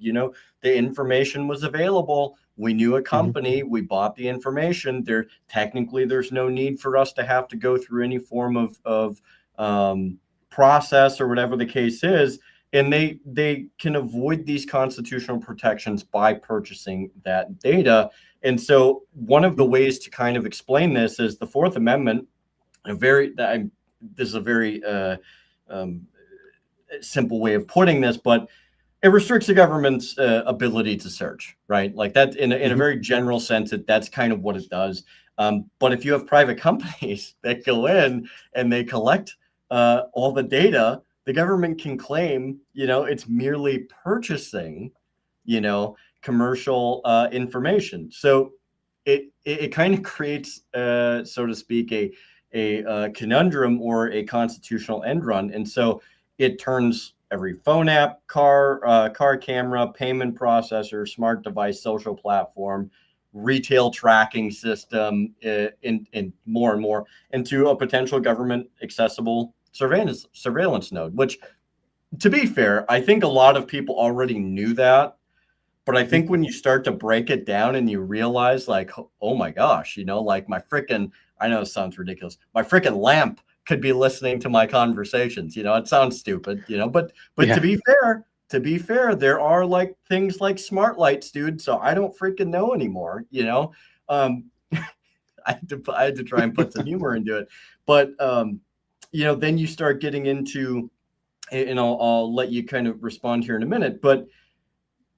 the information was available. We knew a company. We bought the information. There's no need for us to have to go through any form of process or whatever the case is. And they can avoid these constitutional protections by purchasing that data. And so one of the ways to kind of explain this is the Fourth Amendment. This is a very simple way of putting this, but it restricts the government's ability to search, right? Like that in a very general sense, that's kind of what it does. But if you have private companies that go in and they collect all the data, the government can claim, it's merely purchasing, commercial information. So it kind of creates, so to speak, a conundrum or a constitutional end run. And so it turns every phone app, car camera, payment processor, smart device, social platform, retail tracking system in more and more into a potential government accessible surveillance node, which, to be fair, I think a lot of people already knew that. But I think when you start to break it down and you realize, like, oh my gosh, like my freaking, I know it sounds ridiculous, my freaking lamp could be listening to my conversations. It sounds stupid, but Yeah. to be fair, there are like things like smart lights, dude. So I don't freaking know anymore. I had to try and put some humor into it, but then you start getting into, and I'll let you kind of respond here in a minute, but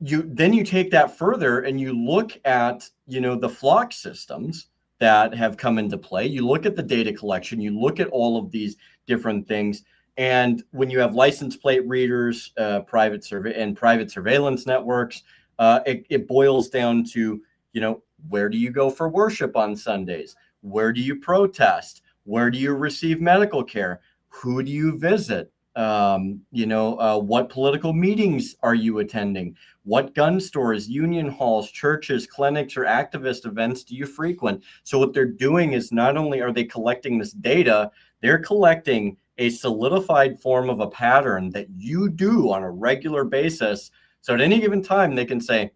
you take that further and you look at the flock systems that have come into play. You look at the data collection, you look at all of these different things, and when you have license plate readers, private surveillance networks, it boils down to where do you go for worship on Sundays? Where do you protest? Where do you receive medical care? Who do you visit? What political meetings are you attending? What gun stores, union halls, churches, clinics, or activist events do you frequent? So what they're doing is not only are they collecting this data, they're collecting a solidified form of a pattern that you do on a regular basis. So at any given time, they can say,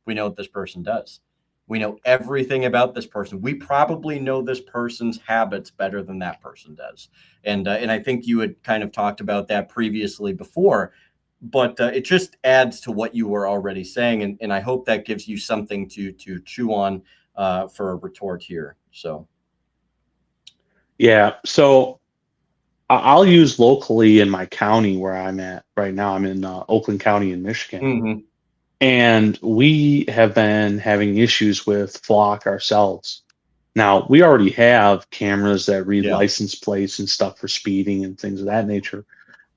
we know what this person does. We know everything about this person. We probably know this person's habits better than that person does. And I think you had kind of talked about that previously before, but it just adds to what you were already saying. And I hope that gives you something to chew on for a retort here. So. Yeah. So I'll use locally in my county where I'm at right now. I'm in Oakland County in Michigan. Mm-hmm. And we have been having issues with flock ourselves. Now, we already have cameras that read license plates and stuff for speeding and things of that nature.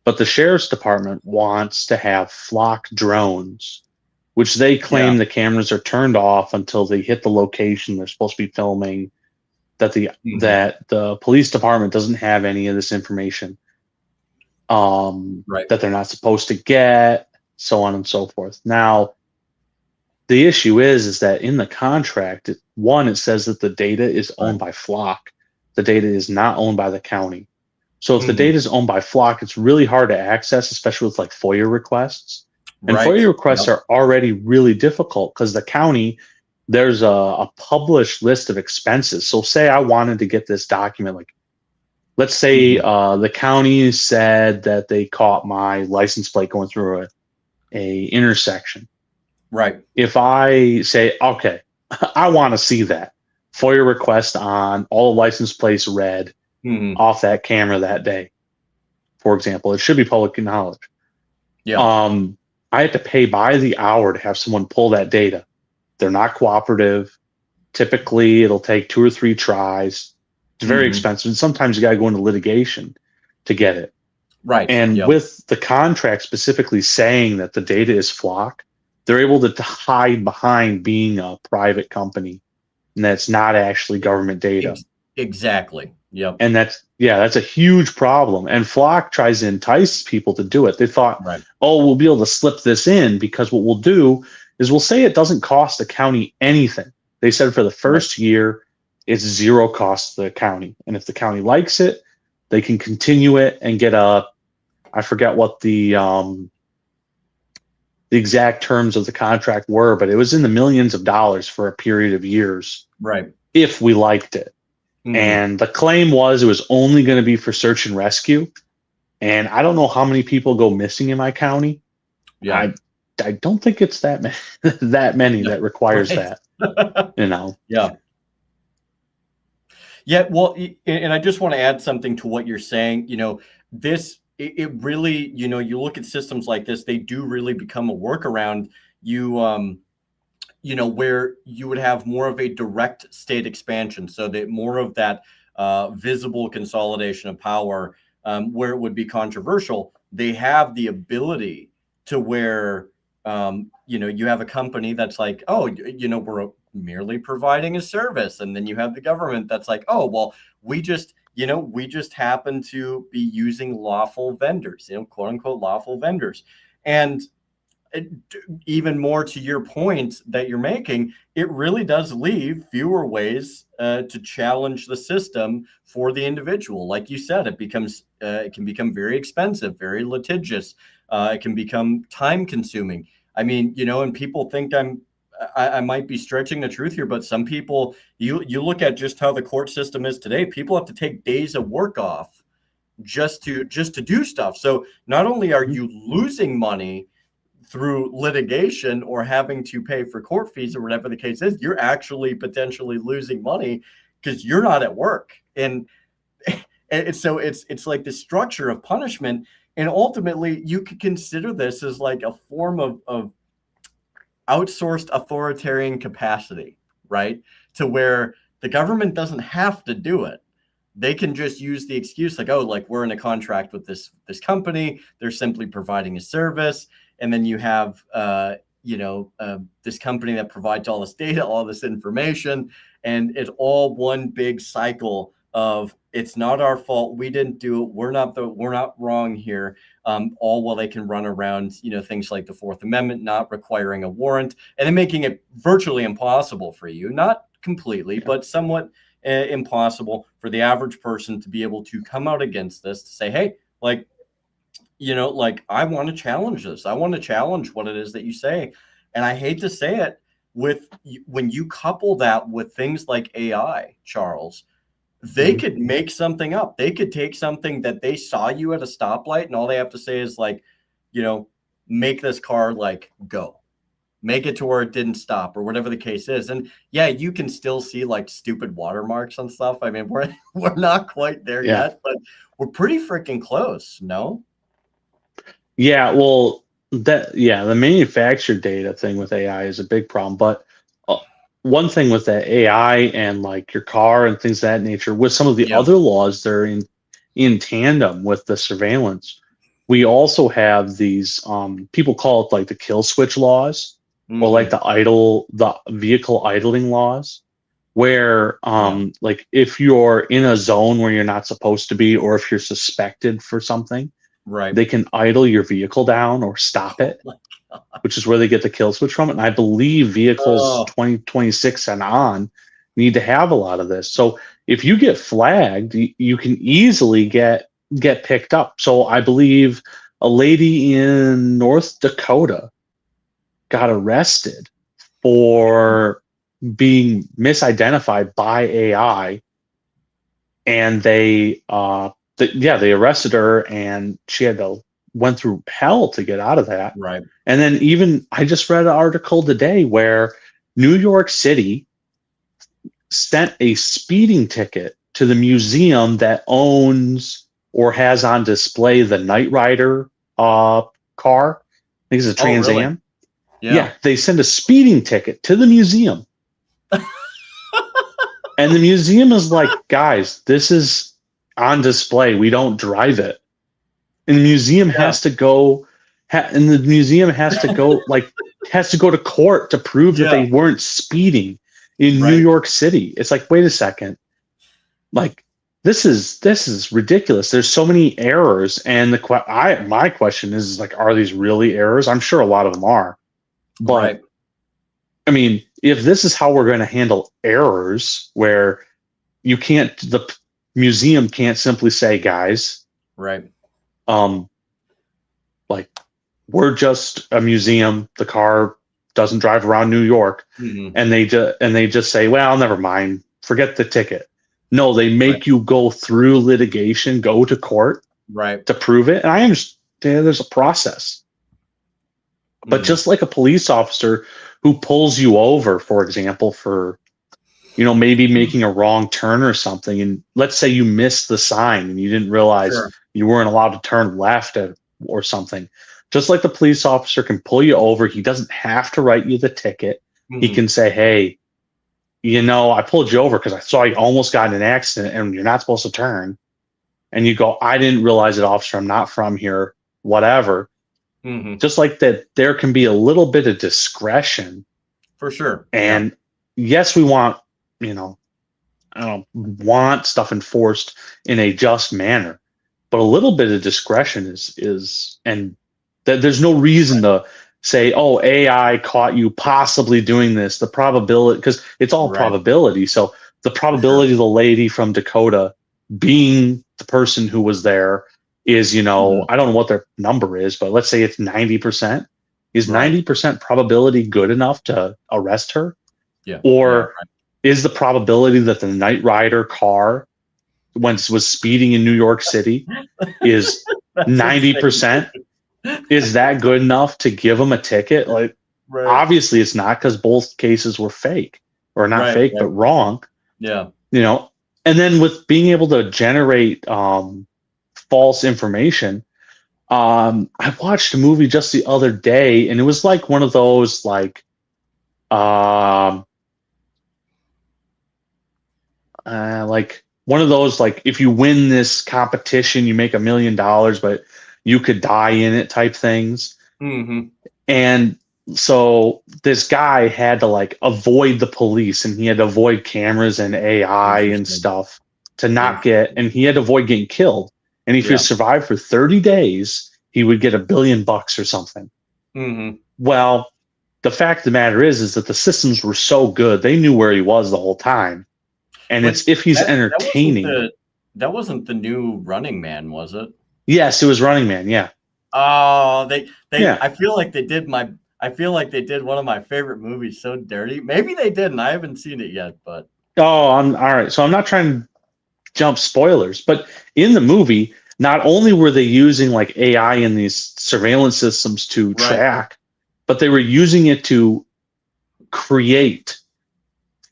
But the sheriff's department wants to have flock drones, which they claim the cameras are turned off until they hit the location they're supposed to be filming, that the police department doesn't have any of this information, that they're not supposed to get, so on and so forth. Now, the issue is that in the contract, it says that the data is owned by Flock. The data is not owned by the county. So if the data is owned by Flock, it's really hard to access, especially with like FOIA requests. And FOIA requests are already really difficult because the county, there's a published list of expenses. So say I wanted to get this document, like let's say the county said that they caught my license plate going through a intersection. Right. If I say, okay, I want to see that FOIA request on all license plates read off that camera that day, for example, it should be public knowledge. Yeah. I had to pay by the hour to have someone pull that data. They're not cooperative. Typically, it'll take 2 or 3 tries. It's very expensive. And sometimes you got to go into litigation to get it. Right. And with the contract specifically saying that the data is Flock, they're able to hide behind being a private company, and that's not actually government data. Exactly. Yep. And that's a huge problem. And Flock tries to entice people to do it. They thought, oh, we'll be able to slip this in because what we'll do is we'll say it doesn't cost the county anything. They said for the first year, it's 0 cost to the county. And if the county likes it, they can continue it and get I forget what the exact terms of the contract were, but it was in the millions of dollars for a period of years. Right. If we liked it. And the claim was it was only going to be for search and rescue. And I don't know how many people go missing in my county. Yeah. I don't think it's that many that requires that. Yeah. Yeah. Well, and I just want to add something to what you're saying. It really, you look at systems like this, they do really become a workaround. Where you would have more of a direct state expansion, so that more of that visible consolidation of power, where it would be controversial, they have the ability to where, you have a company that's like, oh, we're merely providing a service. And then you have the government that's like, oh, well, we just happen to be using lawful vendors, quote unquote, lawful vendors. And even more to your point that you're making, it really does leave fewer ways to challenge the system for the individual. Like you said, it can become very expensive, very litigious. It can become time consuming. I mean, and people think I might be stretching the truth here, but some people, you look at just how the court system is today. People have to take days of work off just to do stuff. So not only are you losing money through litigation or having to pay for court fees or whatever the case is, you're actually potentially losing money because you're not at work. And so it's like the structure of punishment. And ultimately, you could consider this as like a form of outsourced authoritarian capacity, right? To where the government doesn't have to do it. They can just use the excuse like, oh, like we're in a contract with this company. They're simply providing a service. And then you have, this company that provides all this data, all this information, and it's all one big cycle of it's not our fault. We didn't do it. We're not wrong here. All while they can run around, things like the Fourth Amendment, not requiring a warrant, and then making it virtually impossible for you, not completely, but somewhat impossible for the average person to be able to come out against this, to say, hey, like, I want to challenge this. I want to challenge what it is that you say. And I hate to say it, when you couple that with things like AI, Charles, they could make something up. They could take something that they saw you at a stoplight, and all they have to say is like, make this car like go, make it to where it didn't stop or whatever the case is. And yeah, you can still see like stupid watermarks and stuff. I mean, we're not quite there yet, but we're pretty freaking close. No? Yeah. Well, the manufactured data thing with AI is a big problem, but one thing with that AI and like your car and things of that nature, with some of the other laws that are in tandem with the surveillance, we also have these people call it like the kill switch laws, or like the vehicle idling laws, where like if you're in a zone where you're not supposed to be, or if you're suspected for something, right, they can idle your vehicle down or stop it, which is where they get the kill switch from. And I believe vehicles 2026 and on need to have a lot of this. So if you get flagged, you can easily get picked up. So I believe a lady in North Dakota got arrested for being misidentified by AI, and they arrested her, and she went through hell to get out of that. Right. And then even I just read an article today where New York City sent a speeding ticket to the museum that owns or has on display the Knight Rider car. I think it's a Trans Am. Really? Yeah, they send a speeding ticket to the museum. And the museum is like, guys, this is on display. We don't drive it. And the museum has to go, like, has to go to court to prove that they weren't speeding in New York City. It's like, wait a second. Like, this is ridiculous. There's so many errors. And my question is like, are these really errors? I'm sure a lot of them are. But I mean, if this is how we're going to handle errors, where the museum can't simply say, guys, like, we're just a museum, the car doesn't drive around New York, and they just say, well, never mind, forget the ticket. No, they make you go through litigation, go to court, to prove it. And I understand there's a process, but just like a police officer who pulls you over, for example, for, maybe making a wrong turn or something, and let's say you missed the sign and you didn't realize you weren't allowed to turn left or something. Just like the police officer can pull you over, he doesn't have to write you the ticket. He can say, hey, I pulled you over because I saw you almost got in an accident and you're not supposed to turn. And you go, I didn't realize it, officer. I'm not from here, whatever. Just like that, there can be a little bit of discretion. For sure. And yes, we want, want stuff enforced in a just manner, but a little bit of discretion is and there's no reason to say, oh, AI caught you possibly doing this, the probability, because it's all Right. probability. So the Sure. probability of the lady from Dakota being the person who was there is, you know, Mhm. I don't know what their number is, but let's say it's 90%. Is Right. 90% probability good enough to arrest her? Yeah. Yeah. Or is the probability that the Knight Rider car, once was speeding in New York City, Right. is That's insane. 90%? Is that good enough to give them a ticket? Like, Right. obviously it's not, because both cases were fake, or not Right. fake, but Right. wrong, Yeah. you know. And then with being able to generate false information, I watched a movie just the other day, and it was like one of those um, like one of those, like, if you win this competition you make $1 million, but you could die in it type things. Hmm. And so this guy had to like avoid the police, and he had to avoid cameras and AI and Interesting. stuff to not get, Interesting. and he had to avoid getting killed. And if he Yeah. survived for 30 days, he would get $1 billion or something. Hmm. Well, the fact of the matter is that the systems were so good, they knew where he was the whole time. And But it's if he's that wasn't entertaining. the new Running Man, was it? Yes, it was Running Man. Yeah. Oh, they Yeah. I feel like they did one of my favorite movies so dirty. Maybe they didn't. I haven't seen it yet, but Oh, I'm all right. So I'm not trying to jump spoilers, but in the movie, not only were they using like AI in these surveillance systems to right. track, but they were using it to create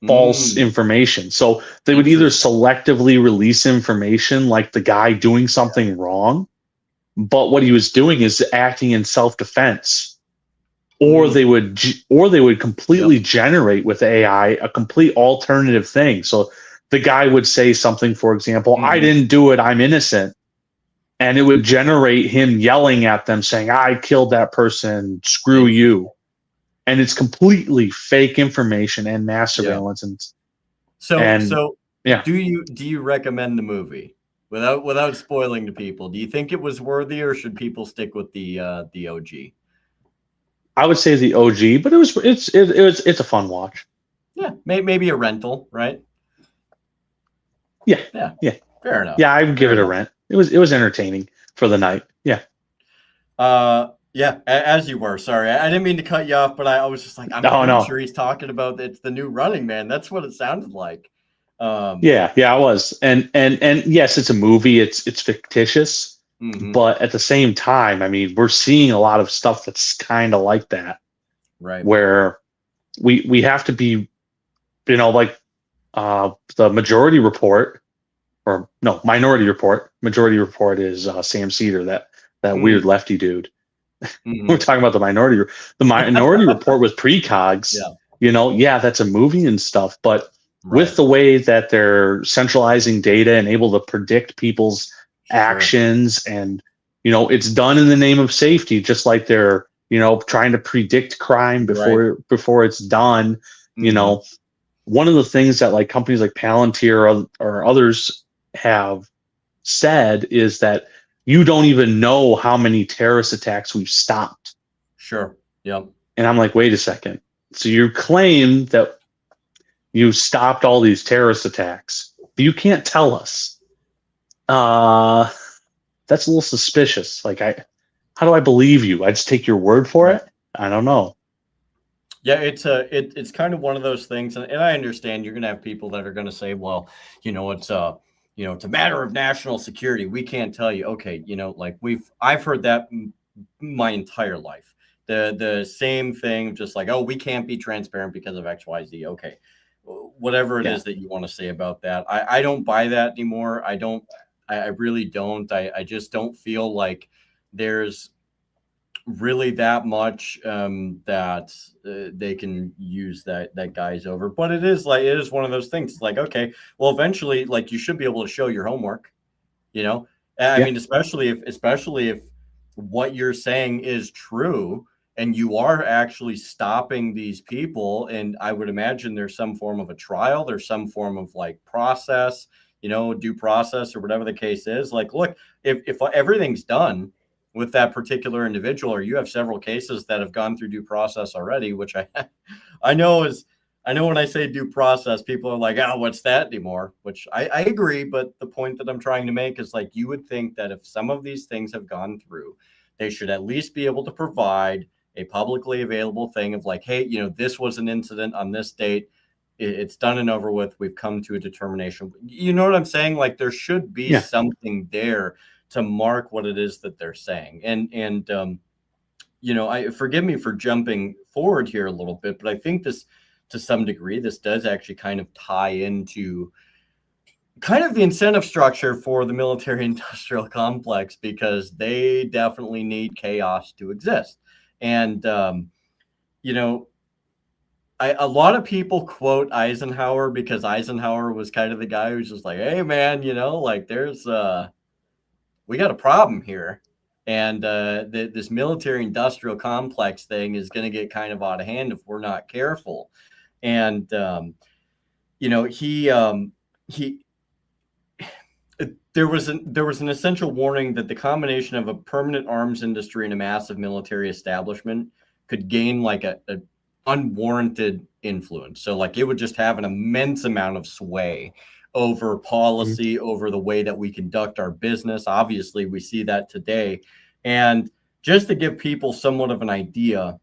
false Mm, information. So they would either interesting. selectively release information like the guy doing something wrong, but what he was doing is acting in self-defense. Or Mm, they would yep. completely generate with AI a complete alternative thing. So the guy would say something, for example, I Hmm. didn't do it, I'm innocent, and it would generate him yelling at them saying, I killed that person, screw you. Interesting. And it's completely fake information and mass Yeah. surveillance. And So yeah, do you recommend the movie without spoiling to people? Do you think it was worthy, or should people stick with the OG? I would say the OG, but it's a fun watch. Yeah, maybe a rental, right? Yeah, Yeah, yeah, fair enough. yeah. I would give Fair it a enough. rent. It was entertaining for the night. Yeah. Yeah, as you were. Sorry, I didn't mean to cut you off, but I was just like, I'm No, pretty no. sure he's talking about it's the new Running Man. That's what it sounded like. Um, Yeah, yeah, I was. And yes, it's a movie. It's fictitious, hmm. but at the same time, I mean, we're seeing a lot of stuff that's kind of like that, Right. where we have to be, like the Majority Report, or no, Minority Report. Majority Report is Sam Cedar, that weird Mm, lefty dude. We're hmm. talking about the Minority Report with precogs. Yeah. Yeah, that's a movie and stuff, but with Right. the way that they're centralizing data and able to predict people's Sure. actions, and it's done in the name of safety, just like they're trying to predict crime Right. before it's done. you Hmm. know One of the things that like companies like Palantir or others have said is that you don't even know how many terrorist attacks we've stopped. Sure. Yep. And I'm like, wait a second. So you claim that you stopped all these terrorist attacks, but you can't tell us. Uh, that's a little suspicious. Like, how do I believe you? I just take your word for Right. it? I don't know. Yeah, it's kind of one of those things, and I understand you're gonna have people that are gonna say, well, it's a matter of national security. We can't tell you. Okay, like I've heard that my entire life. The same thing, just like, oh, we can't be transparent because of XYZ. Okay, whatever it Yeah. is that you want to say about that, I don't buy that anymore. I don't. I really don't. I just don't feel like there's really that much that they can use that guy's over. But it is one of those things. It's like, okay, well, eventually, like, you should be able to show your homework. You know, I Yeah. mean, especially if what you're saying is true, and you are actually stopping these people. And I would imagine there's some form of a trial, there's some form of like process, due process or whatever the case is. Like, look, if everything's done, with that particular individual, or you have several cases that have gone through due process already, which I know is, I know when I say due process, people are like, oh, what's that anymore? Which I agree. But the point that I'm trying to make is like, you would think that if some of these things have gone through, they should at least be able to provide a publicly available thing of like, hey, this was an incident on this date. It's done and over with. We've come to a determination. You know what I'm saying? Like there should be Yeah. something there to mark what it is that they're saying. And I forgive me for jumping forward here a little bit, but I think this, to some degree, this does actually kind of tie into kind of the incentive structure for the military industrial complex, because they definitely need chaos to exist. And, a lot of people quote Eisenhower because Eisenhower was kind of the guy who's just like, hey, man, like we got a problem here. And this military industrial complex thing is going to get kind of out of hand if we're not careful. And, he there was an essential warning that the combination of a permanent arms industry and a massive military establishment could gain like a unwarranted influence. So like it would just have an immense amount of sway over policy, over the way that we conduct our business. Obviously, we see that today. And just to give people somewhat of an idea,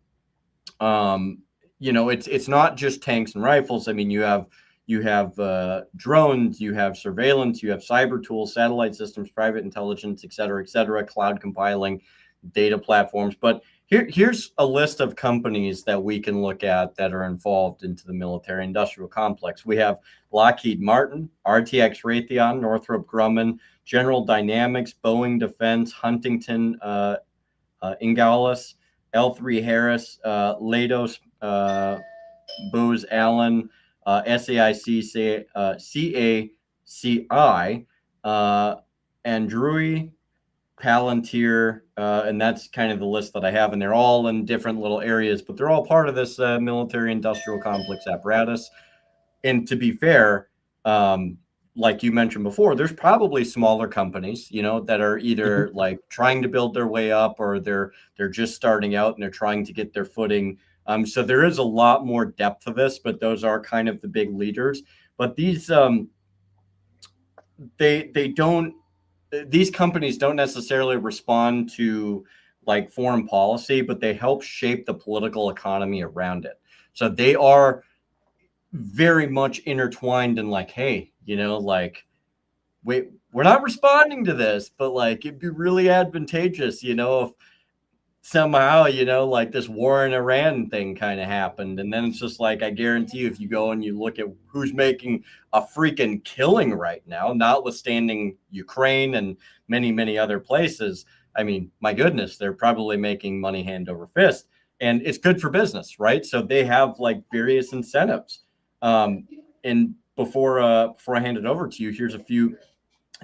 it's not just tanks and rifles. I mean, you have drones, you have surveillance, you have cyber tools, satellite systems, private intelligence, et cetera, cloud compiling, data platforms. But here's a list of companies that we can look at that are involved into the military industrial complex. We have Lockheed Martin, RTX Raytheon, Northrop Grumman, General Dynamics, Boeing Defense, Huntington Ingalls, L3 Harris, Leidos, Booz Allen, SAIC, CACI, Andrew, Palantir, and that's kind of the list that I have. And they're all in different little areas, but they're all part of this military industrial complex apparatus. And to be fair, like you mentioned before, there's probably smaller companies, that are either like trying to build their way up, or they're just starting out and they're trying to get their footing. So there is a lot more depth to this, but those are kind of the big leaders. But these these companies don't necessarily respond to like foreign policy, but they help shape the political economy around it. So they are very much intertwined in like, hey, like, wait, we're not responding to this, but like it'd be really advantageous, if somehow, like this war in Iran thing kind of happened. And then it's just like, I guarantee you, if you go and you look at who's making a freaking killing right now, notwithstanding Ukraine and many, many other places, I mean, my goodness, they're probably making money hand over fist. And it's good for business, right? So they have like various incentives. And before I hand it over to you, here's a few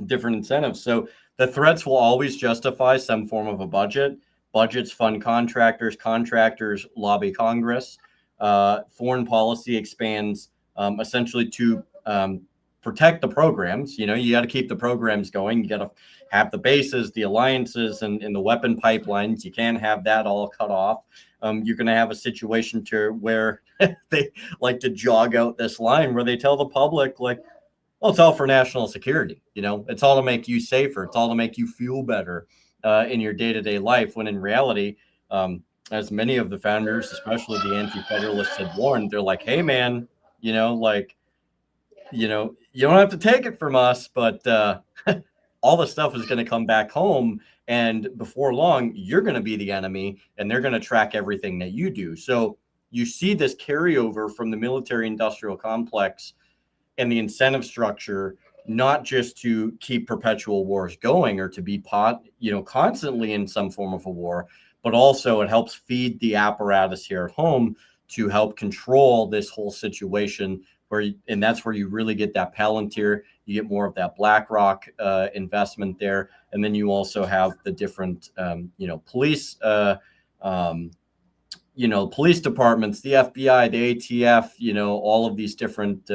different incentives. So the threats will always justify some form of a budget. Budgets fund contractors. Contractors lobby Congress. Foreign policy expands essentially to protect the programs. You got to keep the programs going. You got to have the bases, the alliances, and the weapon pipelines. You can't have that all cut off. You're going to have a situation where they like to jog out this line where they tell the public, like, well, it's all for national security. It's all to make you safer. It's all to make you feel better in your day-to-day life, when in reality, as many of the founders, especially the anti-federalists, had warned, they're like, hey, man, you don't have to take it from us, but all the stuff is going to come back home. And before long, you're going to be the enemy, and they're going to track everything that you do. So you see this carryover from the military industrial complex and the incentive structure, not just to keep perpetual wars going or to be constantly in some form of a war, but also it helps feed the apparatus here at home to help control this whole situation. And that's where you really get that Palantir. You get more of that BlackRock investment there, and then you also have the different, police, police departments, the FBI, the ATF, all of these different,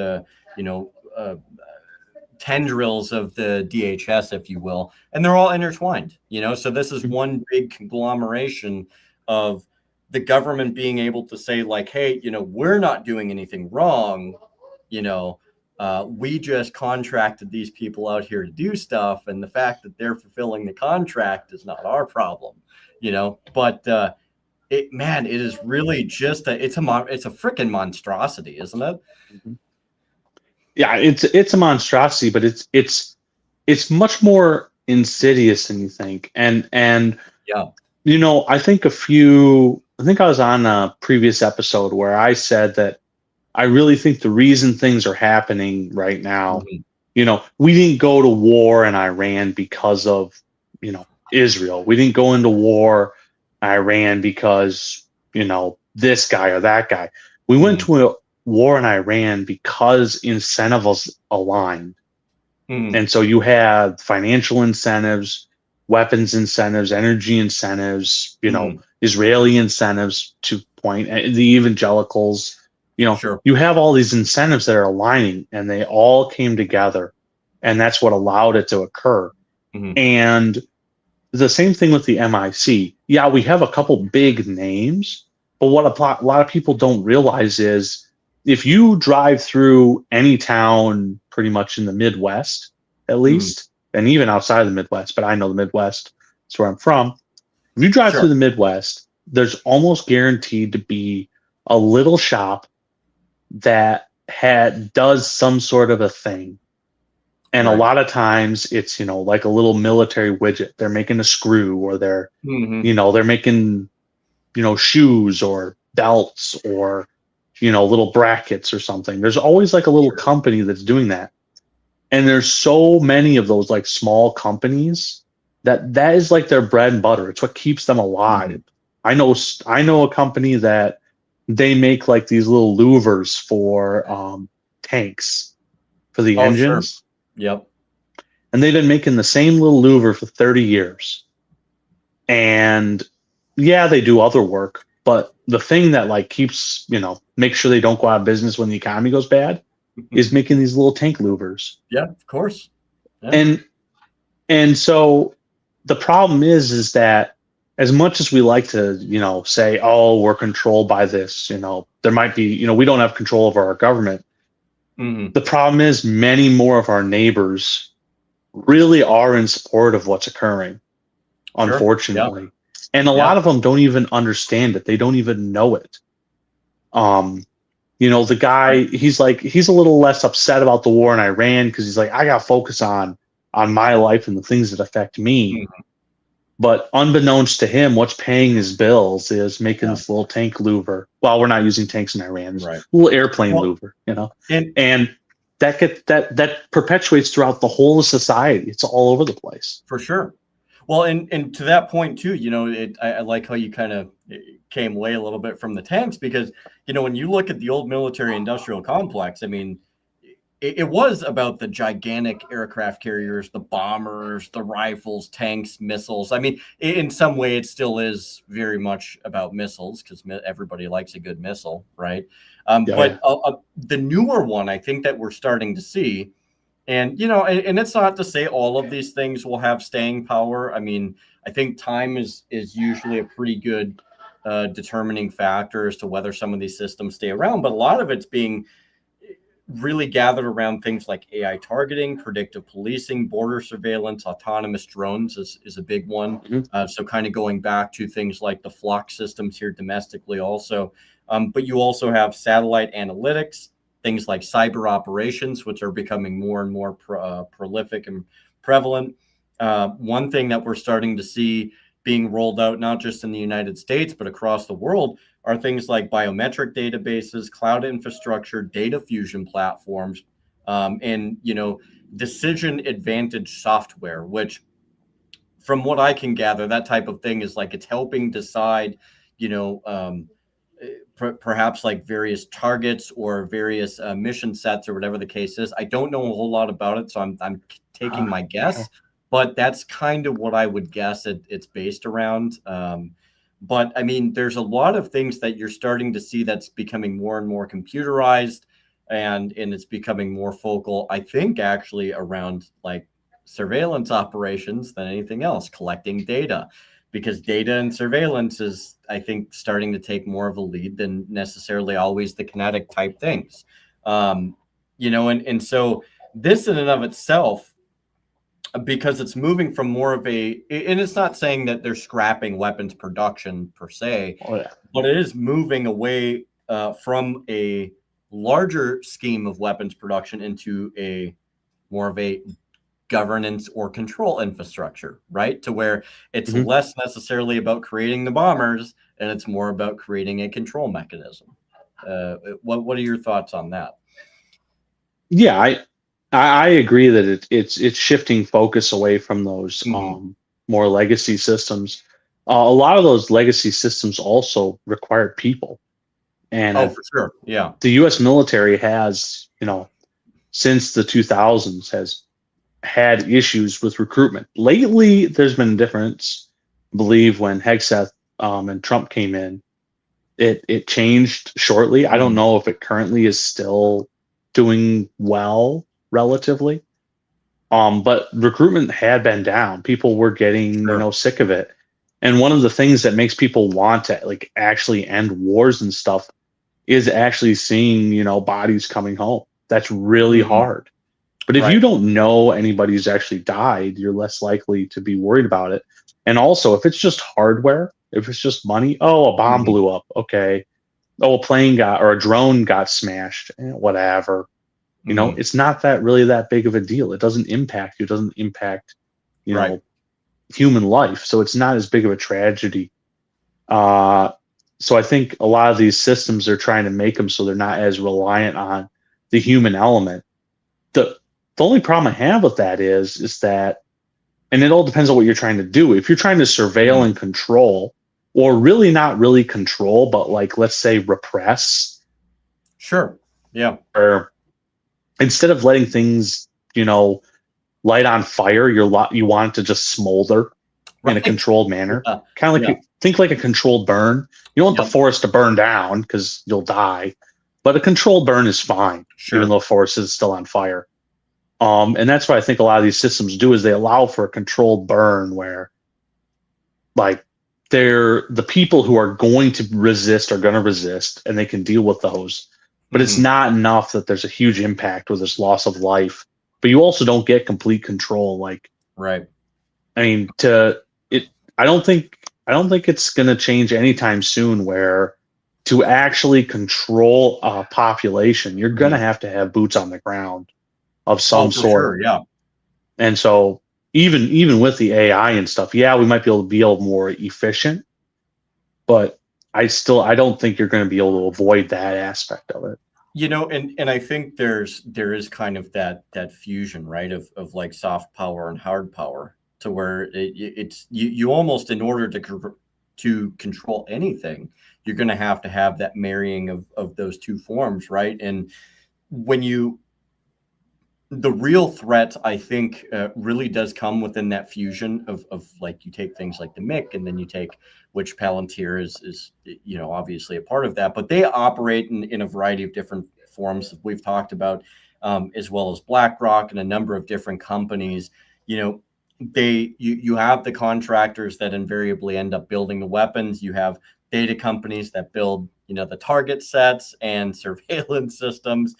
tendrils of the DHS, if you will, and they're all intertwined, so this is one big conglomeration of the government being able to say, like, hey, we're not doing anything wrong, we just contracted these people out here to do stuff, and the fact that they're fulfilling the contract is not our problem, but it is really just it's a freaking monstrosity, isn't it? Yeah, it's a monstrosity, but it's much more insidious than you think. And Yeah. I think I was on a previous episode where I said that I really think the reason things are happening right now, we didn't go to war in Iran because of, Israel. We didn't go into war in Iran because, this guy or that guy. We went to a war in Iran because incentives aligned. And so you had financial incentives, weapons incentives, energy incentives, Israeli incentives to point at the evangelicals. Sure. You have all these incentives that are aligning, and they all came together, and that's what allowed it to occur. And the same thing with the MIC. Yeah, we have a couple big names, but what a lot of people don't realize is if you drive through any town pretty much in the Midwest, at least, and even outside of the Midwest, but I know the Midwest is where I'm from. If you drive through the Midwest, there's almost guaranteed to be a little shop that does some sort of a thing. And a lot of times it's, like a little military widget. They're making a screw, or they're, they're making, shoes or belts or, little brackets or something. There's always like a little company that's doing that. And there's so many of those like small companies that is like their bread and butter. It's what keeps them alive. I know a company that they make like these little louvers for tanks for the engines. Sure. Yep. And they've been making the same little louver for 30 years. And yeah, they do other work, but the thing that like keeps, make sure they don't go out of business when the economy goes bad is making these little tank louvers. Yeah, of course. Yeah. And so the problem is that as much as we like to, say, oh, we're controlled by this, there might be, we don't have control over our government. The problem is many more of our neighbors really are in support of what's occurring, unfortunately. Yep. And a lot of them don't even understand it. They don't even know it. The guy, he's a little less upset about the war in Iran because he's like, I got to focus on my life and the things that affect me. But unbeknownst to him, what's paying his bills is making this little tank louver. Well, we're not using tanks in Iran. Little airplane louver, and that perpetuates throughout the whole of society. It's all over the place. For sure. Well, and to that point too, I like how you kind of came away a little bit from the tanks because, when you look at the old military industrial complex, I mean, it was about the gigantic aircraft carriers, the bombers, the rifles, tanks, missiles. I mean, in some way, it still is very much about missiles because everybody likes a good missile, right? But the newer one, I think that we're starting to see, and and it's not to say all of these things will have staying power. I mean, I think time is usually a pretty good determining factor as to whether some of these systems stay around. But a lot of it's being really gathered around things like AI targeting, predictive policing, border surveillance, autonomous drones is a big one. So kind of going back to things like the flock systems here domestically also. But you also have satellite analytics, things like cyber operations, which are becoming more and more prolific and prevalent. One thing that we're starting to see being rolled out, not just in the United States, but across the world, are things like biometric databases, cloud infrastructure, data fusion platforms, and decision advantage software, which from what I can gather, that type of thing is like it's helping decide, perhaps like various targets or various mission sets or whatever the case is. I don't know a whole lot about it, so I'm taking my guess, but that's kind of what I would guess it's based around. But I mean, there's a lot of things that you're starting to see that's becoming more and more computerized. and it's becoming more focal, I think, actually around like surveillance operations than anything else, collecting data, because data and surveillance is, I think, starting to take more of a lead than necessarily always the kinetic type things. And so this in and of itself, because it's moving from more of a, and it's not saying that they're scrapping weapons production per se, Oh yeah. but it is moving away from a larger scheme of weapons production into a more of a governance or control infrastructure, right? To where it's Mhm. less necessarily about creating the bombers and it's more about creating a control mechanism. What are your thoughts on that? Yeah, I agree that it's shifting focus away from those Mhm. more legacy systems. A lot of those legacy systems also required people, and Oh, for sure. Yeah. the U.S. military has, since the 2000s, has had issues with recruitment. Lately, there's been a difference. I believe when Hegseth and Trump came in, it changed shortly. I don't Mhm. know if it currently is still doing well relatively. But recruitment had been down. People were getting, Sure. sick of it. And one of the things that makes people want to like actually end wars and stuff is actually seeing, bodies coming home. That's really Mhm. hard. But if you Right. don't know anybody who's actually died, you're less likely to be worried about it. And also, if it's just hardware, if it's just money, oh, a bomb Mhm. blew up. Okay. Oh, a plane got or a drone got smashed. Whatever. Mhm. It's not that really that big of a deal. It doesn't impact you. It doesn't impact, you Right. know, human life. So it's not as big of a tragedy. Uh, so I think a lot of these systems are trying to make them so they're not as reliant on the human element. The only problem I have with that is that, and it all depends on what you're trying to do. If you're trying to surveil Mhm. and control, or really not really control, but like let's say repress, Sure. Yeah. or instead of letting things, light on fire, you want it to just smolder in a Right. controlled manner. Yeah. Kind of like Yeah. think like a controlled burn. You don't want the Yep. forest to burn down because you'll die, but a controlled burn is fine, even Sure. though a forest is still on fire. And that's what I think a lot of these systems do is they allow for a controlled burn where like they're the people who are going to resist are going to resist and they can deal with those, but it's Mhm. not enough that there's a huge impact with this loss of life, but you also don't get complete control. Like, Right. I mean, to it, I don't think it's going to change anytime soon where to actually control a population, you're going Mhm. to have boots on the ground of Oh, some for sort. sure. Yeah. And so even with the AI and stuff, yeah, we might be able to be more efficient, but I don't think you're going to be able to avoid that aspect of it. And I think there is kind of that fusion, right, of like soft power and hard power, to where it's you almost, in order to control anything, you're going to have that marrying of those two forms, right? And when you the real threat, I think, really does come within that fusion of like, you take things like the MiC, and then you take, which Palantir is obviously a part of that, but they operate in a variety of different forms that we've talked about, as well as BlackRock and a number of different companies. You know, you have the contractors that invariably end up building the weapons. You have data companies that build the target sets and surveillance systems,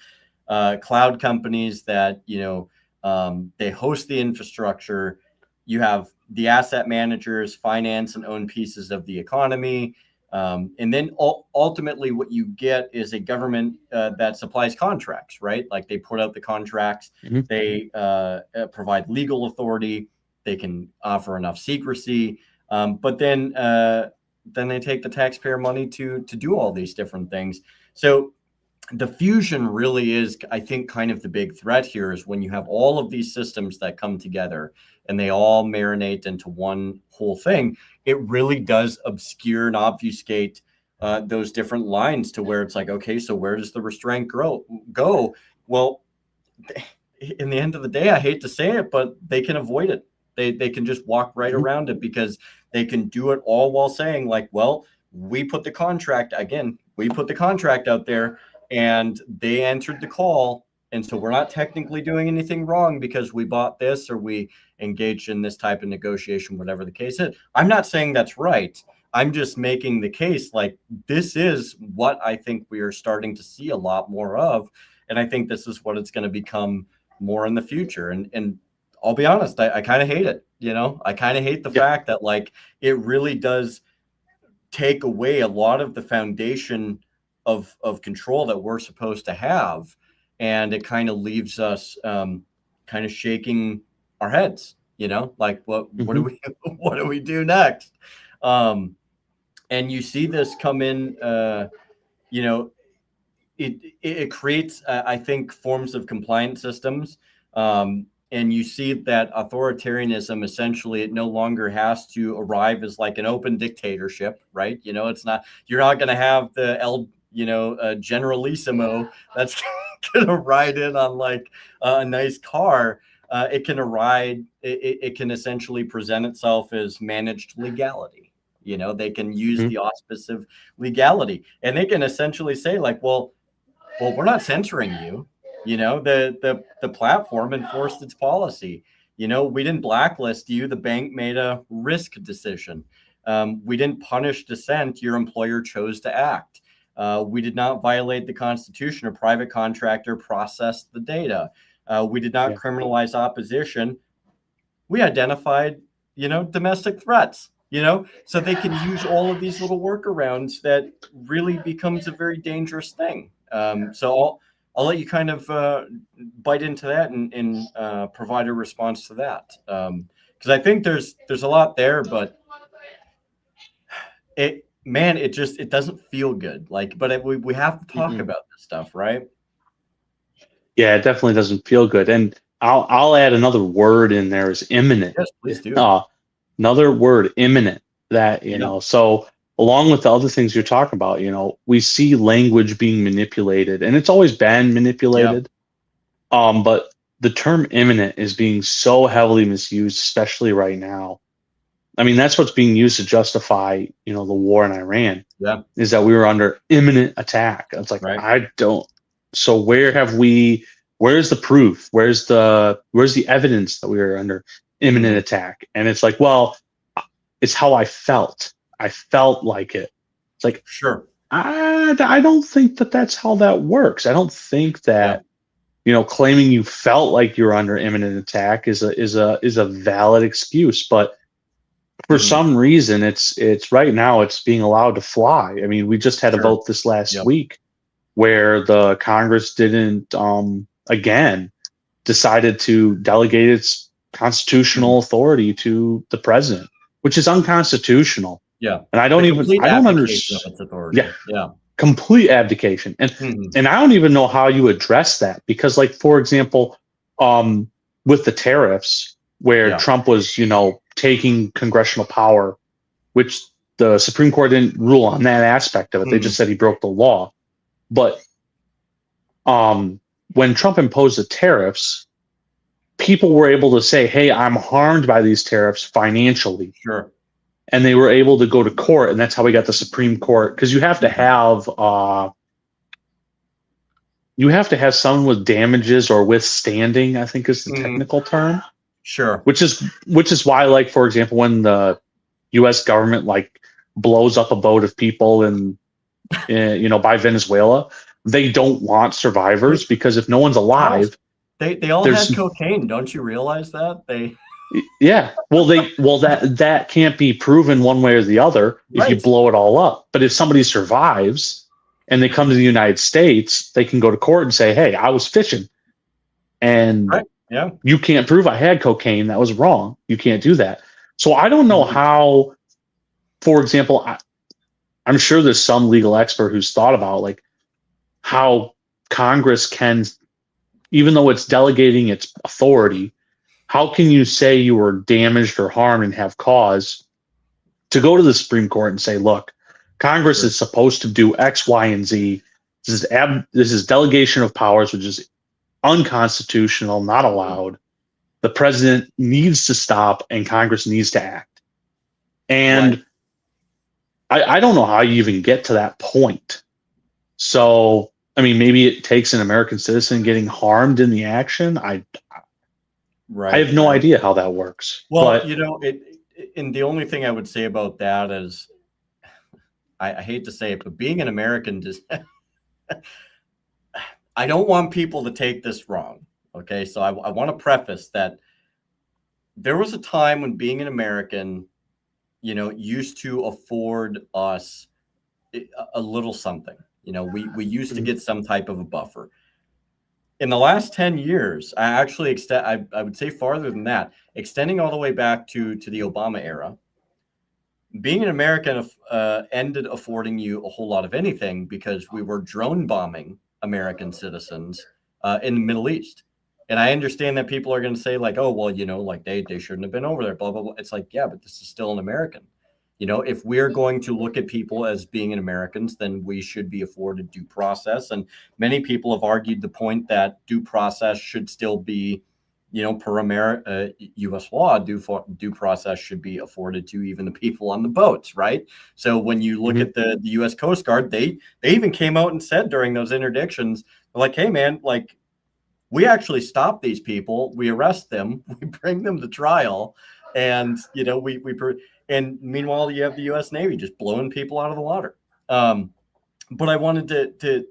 cloud companies that they host the infrastructure. You have the asset managers finance and own pieces of the economy, and then ultimately what you get is a government that supplies contracts, right? Like, they put out the contracts, Mhm. they provide legal authority, they can offer enough secrecy, but then they take the taxpayer money to do all these different things. So the fusion really is, I think, kind of the big threat here, is when you have all of these systems that come together and they all marinate into one whole thing. It really does obscure and obfuscate those different lines, to where it's like, okay, so where does the restraint go? Well, in the end of the day, I hate to say it, but they can avoid it. They can just walk right Mhm. around it, because they can do it all while saying, like, well, we put the contract out there. and they answered the call. And so we're not technically doing anything wrong because we bought this or we engaged in this type of negotiation, whatever the case is. I'm not saying that's right. I'm just making the case like this is what I think we are starting to see a lot more of. And I think this is what it's going to become more in the future. And I'll be honest, I kind of hate it. I kind of hate the fact that like it really does take away a lot of the foundation of control that we're supposed to have. And it kind of leaves us kind of shaking our heads, like what do we what do we do next? And you see this come in, it creates, I think, forms of compliance systems. And you see that authoritarianism, essentially, it no longer has to arrive as like an open dictatorship, right? It's not, you're not going to have the generalissimo that's going to ride in on like a nice car. It can essentially present itself as managed legality. They can use the auspice of legality, and they can essentially say like, well, we're not censoring you. The platform enforced its policy. We didn't blacklist you. The bank made a risk decision. We didn't punish dissent. Your employer chose to act. We did not violate the Constitution. A private contractor processed the data. We did not criminalize opposition. We identified, domestic threats. So they can use all of these little workarounds that really becomes a very dangerous thing. So I'll let you kind of bite into that and provide a response to that, because I think there's a lot there, but it doesn't feel good. Like, but we have to talk about this stuff, right? Yeah, it definitely doesn't feel good. And I'll add another word in there, is imminent. Yes, please do. Another word, imminent. That so along with the other things you're talking about, we see language being manipulated, and it's always been manipulated. But the term imminent is being so heavily misused, especially right now. I mean, that's what's being used to justify, the war in Iran. Yeah. Is that we were under imminent attack. It's like, right. So where's the proof? Where's the evidence that we were under imminent attack? And it's like, well, it's how I felt. I felt like it. It's like, sure. I don't think that's how that works. I don't think that, claiming you felt like you're under imminent attack is a valid excuse. But for some reason, it's right now it's being allowed to fly. I mean, we just had a vote this last week where the Congress didn't, again, decided to delegate its constitutional authority to the president, which is unconstitutional. Yeah. And I don't understand. Yeah. Complete abdication. And I don't even know how you address that, because, like, for example, with the tariffs, where Trump was, taking congressional power, which the Supreme Court didn't rule on that aspect of it. They just said he broke the law. But when Trump imposed the tariffs, people were able to say, hey, I'm harmed by these tariffs financially. Sure. And they were able to go to court, and that's how we got the Supreme Court, because you have to have someone with damages or withstanding, I think is the technical term. Sure. Which is why, like, for example, when the U.S. government like blows up a boat of people in by Venezuela, they don't want survivors, because if no one's alive, they all had cocaine. Don't you realize that? That can't be proven one way or the other if you blow it all up. But if somebody survives and they come to the United States, they can go to court and say, hey, I was fishing, and you can't prove I had cocaine. That was wrong. You can't do that. So I don't know how, for example, I'm sure there's some legal expert who's thought about like how Congress can, even though it's delegating its authority, how can you say you were damaged or harmed and have cause to go to the Supreme Court and say, look, Congress is supposed to do X, Y, and Z. This is delegation of powers, which is unconstitutional, not allowed. The president needs to stop, and Congress needs to act. And I don't know how you even get to that point. So I mean, maybe it takes an American citizen getting harmed in the action. I Right, have no right. idea how that works. Well, But and the only thing I would say about that is, I hate to say it, but being an American just, I don't want people to take this wrong. Okay. So I want to preface that there was a time when being an American, used to afford us a little something. We used to Mhm. get some type of a buffer. In the last 10 years, I actually I would say farther than that, extending all the way back to the Obama era, being an American ended affording you a whole lot of anything because we were drone bombing American citizens in the Middle East. And I understand that people are going to say, like, oh, well, like they shouldn't have been over there, blah, blah, blah. It's like, yeah, but this is still an American. If we're going to look at people as being an Americans, then we should be afforded due process. And many people have argued the point that due process should still be, per U.S. law, due process should be afforded to even the people on the boats, right? So when you look Mhm. at the U.S. Coast Guard, they even came out and said during those interdictions, they're like, hey, man, like, we actually stop these people, we arrest them, we bring them to trial, and and meanwhile you have the U.S. Navy just blowing people out of the water. But I wanted to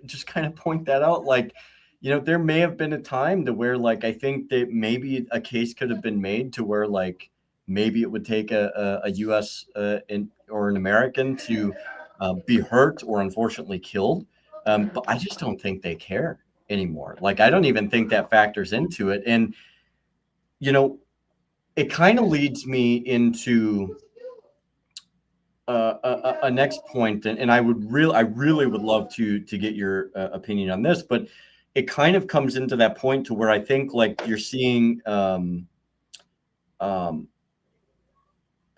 just kind of point that out, like, there may have been a time to where, like, I think that maybe a case could have been made to where, like, maybe it would take a U.S. Or an American to be hurt or unfortunately killed. But I just don't think they care anymore. Like, I don't even think that factors into it. And, you know, it kind of leads me into a next point, and I really would love to get your opinion on this, but it kind of comes into that point to where I think, like, you're seeing, um,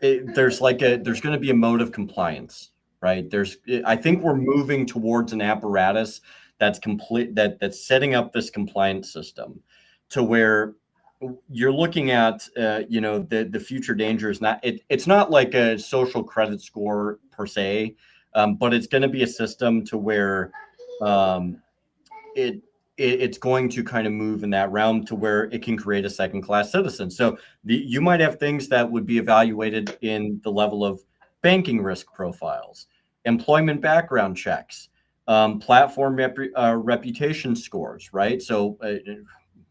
there's going to be a mode of compliance, right? I think we're moving towards an apparatus that's complete that's setting up this compliance system to where you're looking at the future danger is it's not like a social credit score per se, but it's going to be a system to where um, it, it's going to kind of move in that realm to where it can create a second class citizen. So you might have things that would be evaluated in the level of banking risk profiles, employment background checks, platform reputation scores, right? So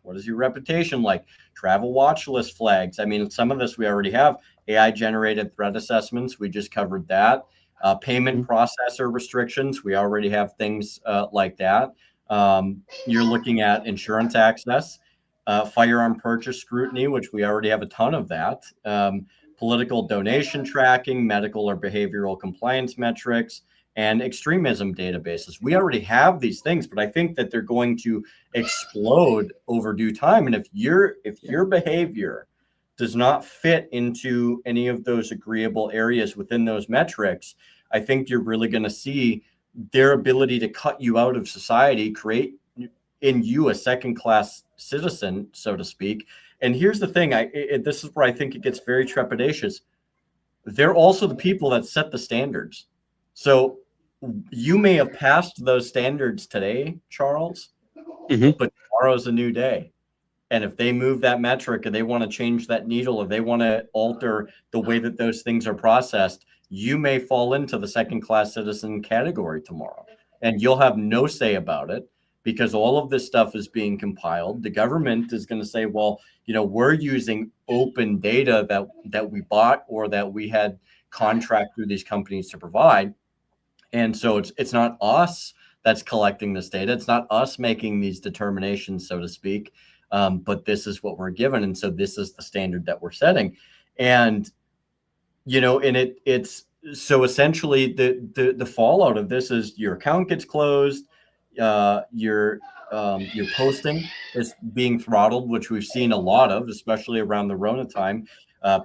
what is your reputation like? Travel watch list flags. I mean, some of this we already have. AI generated threat assessments. We just covered that. Payment Mhm. processor restrictions. We already have things like that. You're looking at insurance access, firearm purchase scrutiny, which we already have a ton of that, political donation tracking, medical or behavioral compliance metrics, and extremism databases. We already have these things, but I think that they're going to explode over due time. And if your behavior does not fit into any of those agreeable areas within those metrics, I think you're really going to see their ability to cut you out of society, create in you a second class citizen, so to speak. And here's the thing, this is where I think it gets very trepidatious. They're also the people that set the standards. So you may have passed those standards today, Charles, Mhm. but tomorrow's a new day. And if they move that metric or they want to change that needle or they want to alter the way that those things are processed, you may fall into the second class citizen category tomorrow. And you'll have no say about it because all of this stuff is being compiled. The government is going to say, well, we're using open data that we bought or that we had contract through these companies to provide. And so it's not us that's collecting this data. It's not us making these determinations, so to speak. But this is what we're given, and so this is the standard that we're setting. And and it's so essentially the fallout of this is your account gets closed, your posting is being throttled, which we've seen a lot of, especially around the Rona time.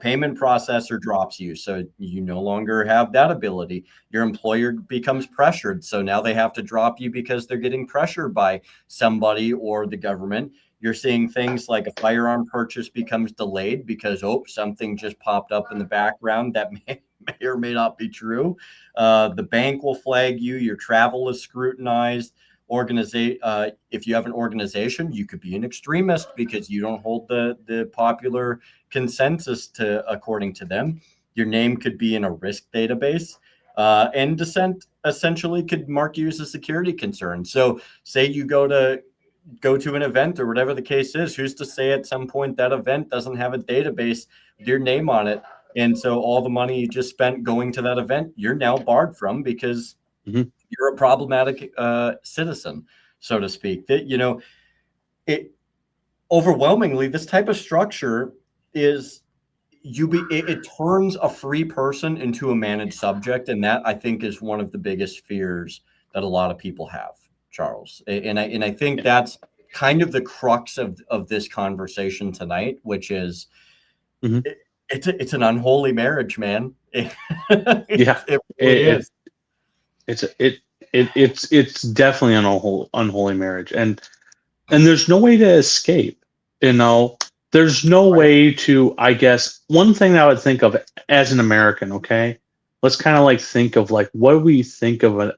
Payment processor drops you, so you no longer have that ability. Your employer becomes pressured, so now they have to drop you because they're getting pressured by somebody or the government. You're seeing things like a firearm purchase becomes delayed because, something just popped up in the background that may or may not be true. The bank will flag you. Your travel is scrutinized. if you have an organization, you could be an extremist because you don't hold the popular consensus according to them. Your name could be in a risk database, and dissent essentially could mark you as a security concern. So say you go to an event or whatever the case is, who's to say at some point that event doesn't have a database with your name on it? And so all the money you just spent going to that event, you're now barred from because you're a problematic citizen, so to speak. That, it overwhelmingly, this type of structure is it turns a free person into a managed subject. And that, I think, is one of the biggest fears that a lot of people have, Charles. And I think that's kind of the crux of this conversation tonight, which is it's an unholy marriage, man. It really is. It's definitely an unholy marriage, and there's no way to escape. There's no way to. I guess one thing that I would think of as an American, okay, let's kind of like think of like what do we think of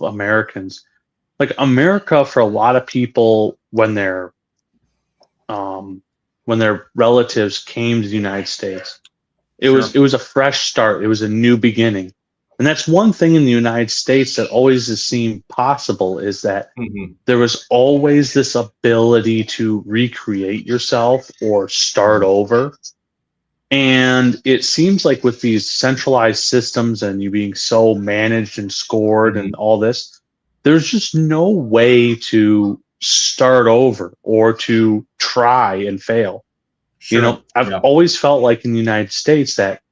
Americans? Like America, for a lot of people, when their relatives came to the United States, it was a fresh start. It was a new beginning. And that's one thing in the United States that always has seemed possible, is that there was always this ability to recreate yourself or start over. And it seems like with these centralized systems and you being so managed and scored and all this, there's just no way to start over or to try and fail. I've always felt like in the United States that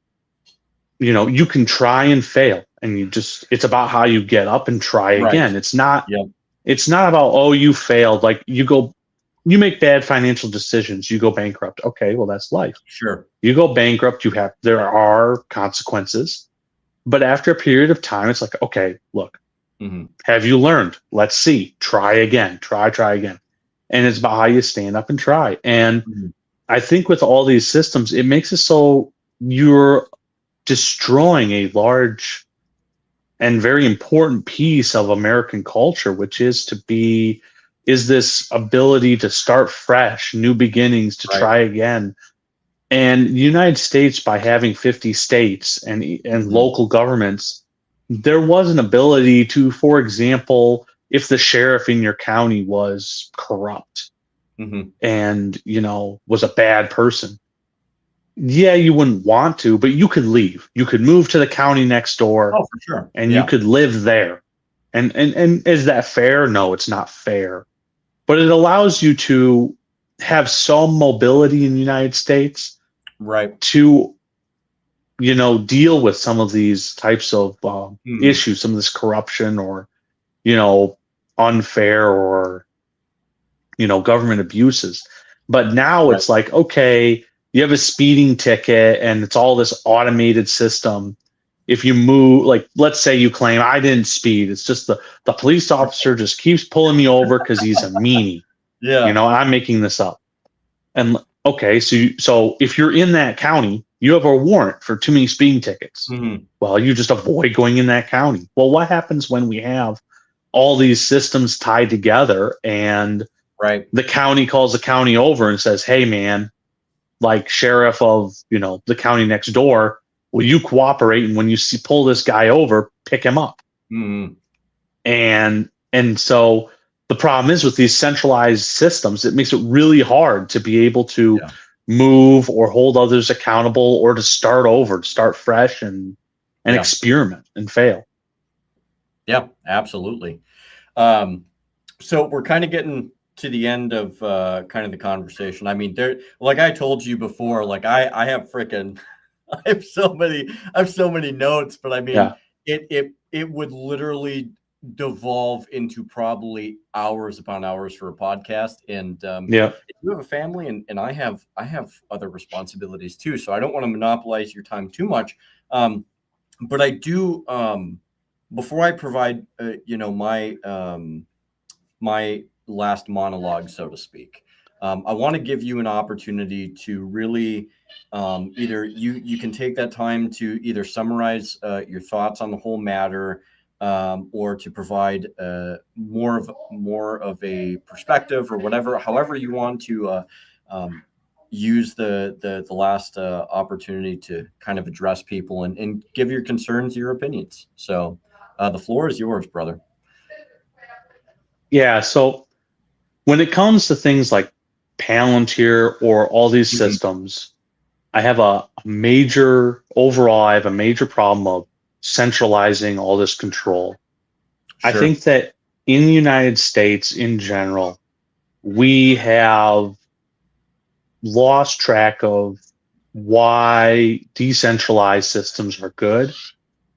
you can try and fail, and it's about how you get up and try again. It's not about, oh, you failed. Like you make bad financial decisions, you go bankrupt. Okay, well, that's life. Sure. You go bankrupt, there are consequences. But after a period of time, it's like, okay, look, have you learned? Let's see. Try again. Try again. And it's about how you stand up and try. And I think with all these systems, it makes it so you're destroying a large and very important piece of American culture, which is this ability to start fresh, new beginnings, to try again. And the United States, by having 50 states and local governments, there was an ability to, for example, if the sheriff in your county was corrupt and was a bad person, you wouldn't want to, but you could leave. You could move to the county next door. Oh, for sure. And you could live there. And is that fair? No, it's not fair. But it allows you to have some mobility in the United States, to deal with some of these types of issues, some of this corruption or unfair or government abuses. But now it's like, okay, you have a speeding ticket and it's all this automated system. If you move, like, let's say you claim I didn't speed. It's just the police officer just keeps pulling me over because he's a meanie. I'm making this up. And okay, so if you're in that county, you have a warrant for too many speeding tickets. Well, you just avoid going in that county. Well, what happens when we have all these systems tied together and the county calls the county over and says, hey, man, like sheriff of, the county next door, will you cooperate? And when you pull this guy over, pick him up. And so the problem is with these centralized systems, it makes it really hard to be able to move or hold others accountable or to start over, to start fresh and experiment and fail. Yeah, absolutely. So we're kind of getting to the end of kind of the conversation. I mean, like I told you before, like I have so many notes, but I mean, it would literally devolve into probably hours upon hours for a podcast. And you have a family, and I have other responsibilities too. So I don't want to monopolize your time too much. But I do, before I provide, my last monologue, so to speak, I want to give you an opportunity to really either you can take that time to either summarize your thoughts on the whole matter, or to provide more of a perspective or whatever, however you want to use the last opportunity to kind of address people and give your concerns, your opinions. So the floor is yours, brother. Yeah. So when it comes to things like Palantir or all these systems, I have a major overall, I have a major problem of centralizing all this control. I Sure. think that in the United States in general, we have lost track of why decentralized systems are good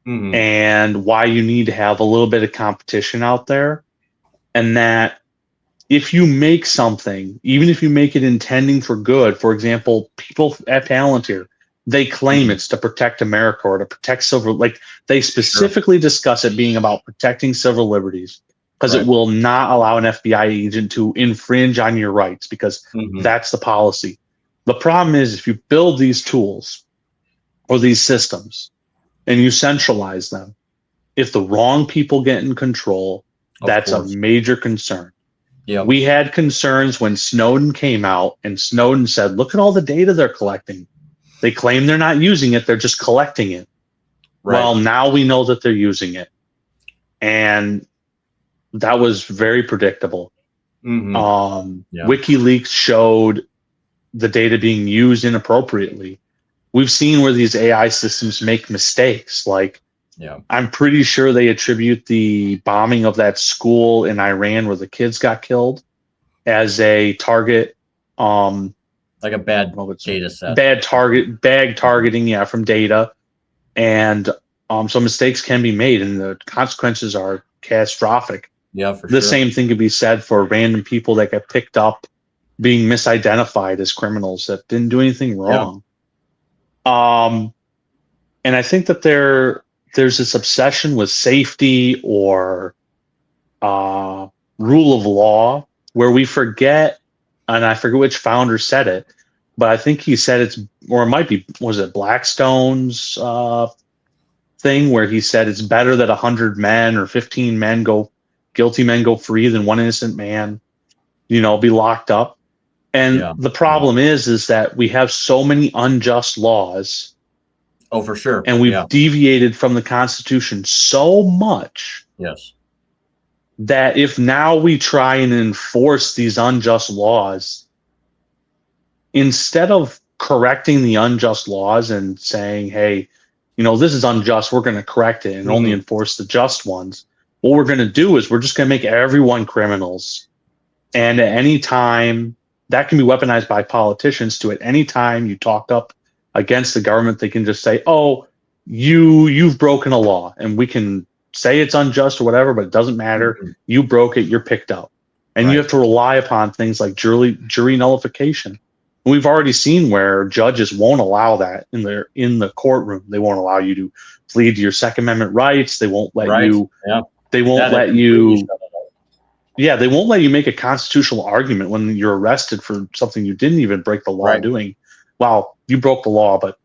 and why you need to have a little bit of competition out there. And that if you make something, even if you make it intending for good, for example, people at Palantir, they claim it's to protect America or to protect civil, like they specifically discuss it being about protecting civil liberties because it will not allow an FBI agent to infringe on your rights because that's the policy. The problem is if you build these tools or these systems and you centralize them, if the wrong people get in control, that's a major concern. Yep. We had concerns when Snowden came out and Snowden said, look at all the data they're collecting. They claim they're not using it. They're just collecting it. Right. Well, now we know that they're using it. And that was very predictable. WikiLeaks showed the data being used inappropriately. We've seen where these AI systems make mistakes. Like, I'm pretty sure they attribute the bombing of that school in Iran where the kids got killed as a target, like a bad data set, bad targeting, from data, and so mistakes can be made, and the consequences are catastrophic. Yeah, for the same thing could be said for random people that get picked up being misidentified as criminals that didn't do anything wrong. And I think that there's this obsession with safety or rule of law where we forget, and I forget which founder said it, but I think he said it's, or it might be, was it Blackstone's thing where he said it's better that 100 men or 15 men guilty men go free than one innocent man, be locked up. And the problem is that we have so many unjust laws. Oh, for sure. And we've deviated from the Constitution so much. Yes. That if now we try and enforce these unjust laws, instead of correcting the unjust laws and saying, hey, this is unjust, we're going to correct it and only enforce the just ones, what we're going to do is we're just going to make everyone criminals. And at any time, that can be weaponized by politicians to, at any time you talk up against the government, they can just say, oh, you've broken a law, and we can say it's unjust or whatever, but it doesn't matter. You broke it, you're picked up. And you have to rely upon things like jury nullification. And we've already seen where judges won't allow that in the courtroom. They won't allow you to plead to your Second Amendment rights. They won't let you. They won't let you. They won't let you make a constitutional argument when you're arrested for something you didn't even break the law doing. Well, you broke the law, but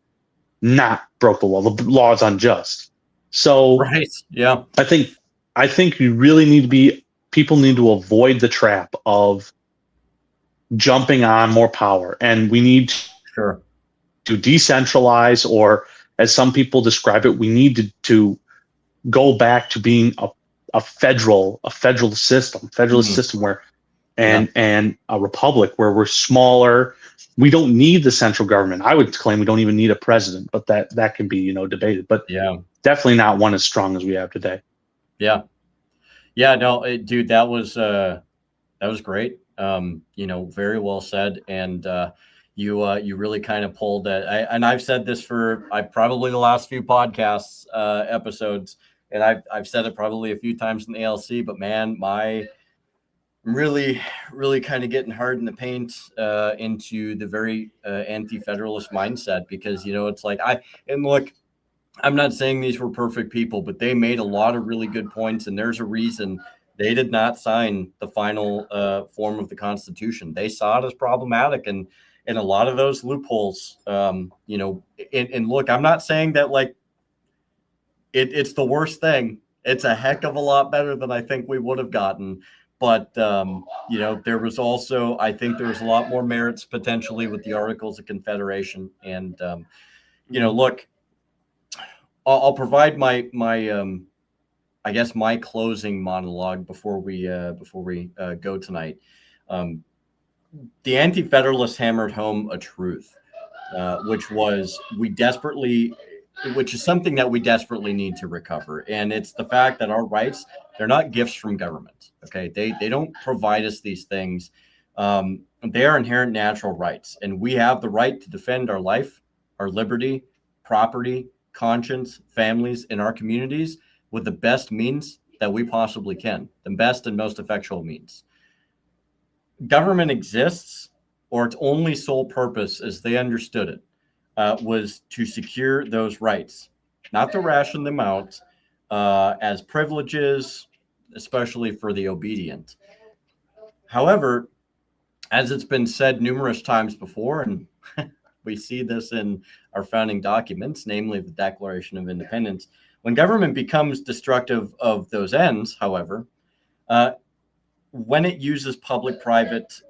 not broke the law. The law is unjust. So I think you really need to be, people need to avoid the trap of jumping on more power. And we need to decentralize, or as some people describe it, we need to go back to being a federal system where, and a republic where we're smaller. We don't need the central government. I would claim we don't even need a president, but that can be, debated, but definitely not one as strong as we have today. No, dude, that was great. Very well said. And you really kind of pulled that. And I've said this for probably the last few podcasts episodes, and I've said it probably a few times in the ALC, but man, I'm really, really kind of getting hard in the paint into the very anti-federalist mindset, because, it's like look, I'm not saying these were perfect people, but they made a lot of really good points, and there's a reason they did not sign the final form of the Constitution. They saw it as problematic, and a lot of those loopholes, and look, I'm not saying that like it's the worst thing. It's a heck of a lot better than I think we would have gotten. But there was also, I think there was a lot more merits potentially with the Articles of Confederation. And look, I'll provide my I guess my closing monologue before we go tonight. The Anti-Federalists hammered home a truth, which is something that we desperately need to recover, and it's the fact that our rights, they're not gifts from government. Okay, they don't provide us these things. They are inherent natural rights, and we have the right to defend our life, our liberty, property, conscience, families, in our communities with the best means that we possibly can, the best and most effectual means. Government exists, or its only sole purpose, as they understood it, was to secure those rights, not to ration them out as privileges, especially for the obedient. However, as it's been said numerous times before, and we see this in our founding documents, namely the Declaration of Independence, when government becomes destructive of those ends, however, when it uses public-private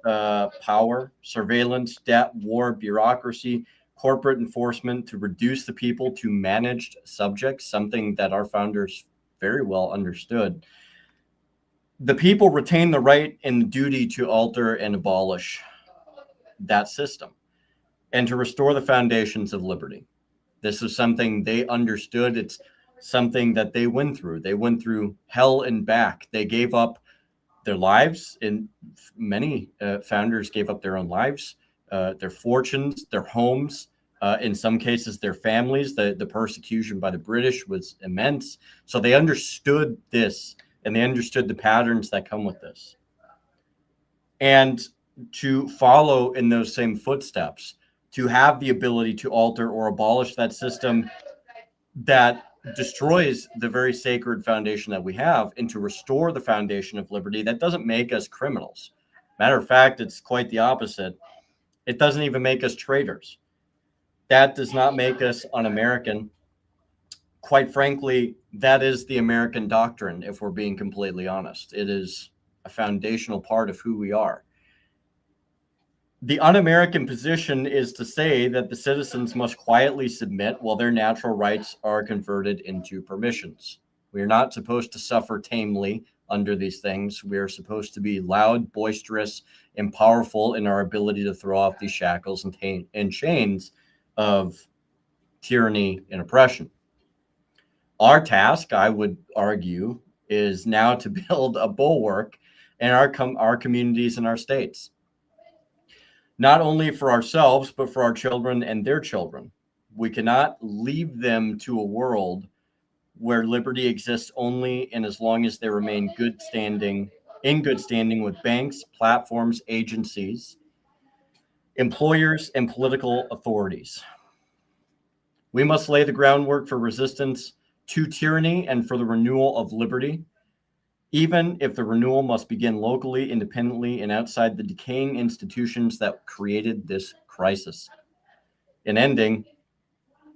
power, surveillance, debt, war, bureaucracy, corporate enforcement to reduce the people to managed subjects, something that our founders very well understood, the people retain the right and the duty to alter and abolish that system and to restore the foundations of liberty. This is something they understood. It's something that they went through. They went through hell and back. They gave up their lives, and many founders gave up their own lives, their fortunes, their homes, in some cases their families. The persecution by the British was immense. So they understood this, and they understood the patterns that come with this. And to follow in those same footsteps, to have the ability to alter or abolish that system that destroys the very sacred foundation that we have, and to restore the foundation of liberty that doesn't make us criminals. Matter of fact, it's quite the opposite. It doesn't even make us traitors. That does not make us un-American. Quite frankly, that is the American doctrine, if we're being completely honest. It is a foundational part of who we are. The un-American position is to say that the citizens must quietly submit while their natural rights are converted into permissions. We are not supposed to suffer tamely under these things. We are supposed to be loud, boisterous, and powerful in our ability to throw off these shackles and chains of tyranny and oppression. Our task, I would argue, is now to build a bulwark in our communities and our states, not only for ourselves, but for our children and their children. We cannot leave them to a world where liberty exists only and as long as they remain in good standing with banks, platforms, agencies, employers, and political authorities. We must lay the groundwork for resistance to tyranny and for the renewal of liberty, even if the renewal must begin locally, independently, and outside the decaying institutions that created this crisis. In ending,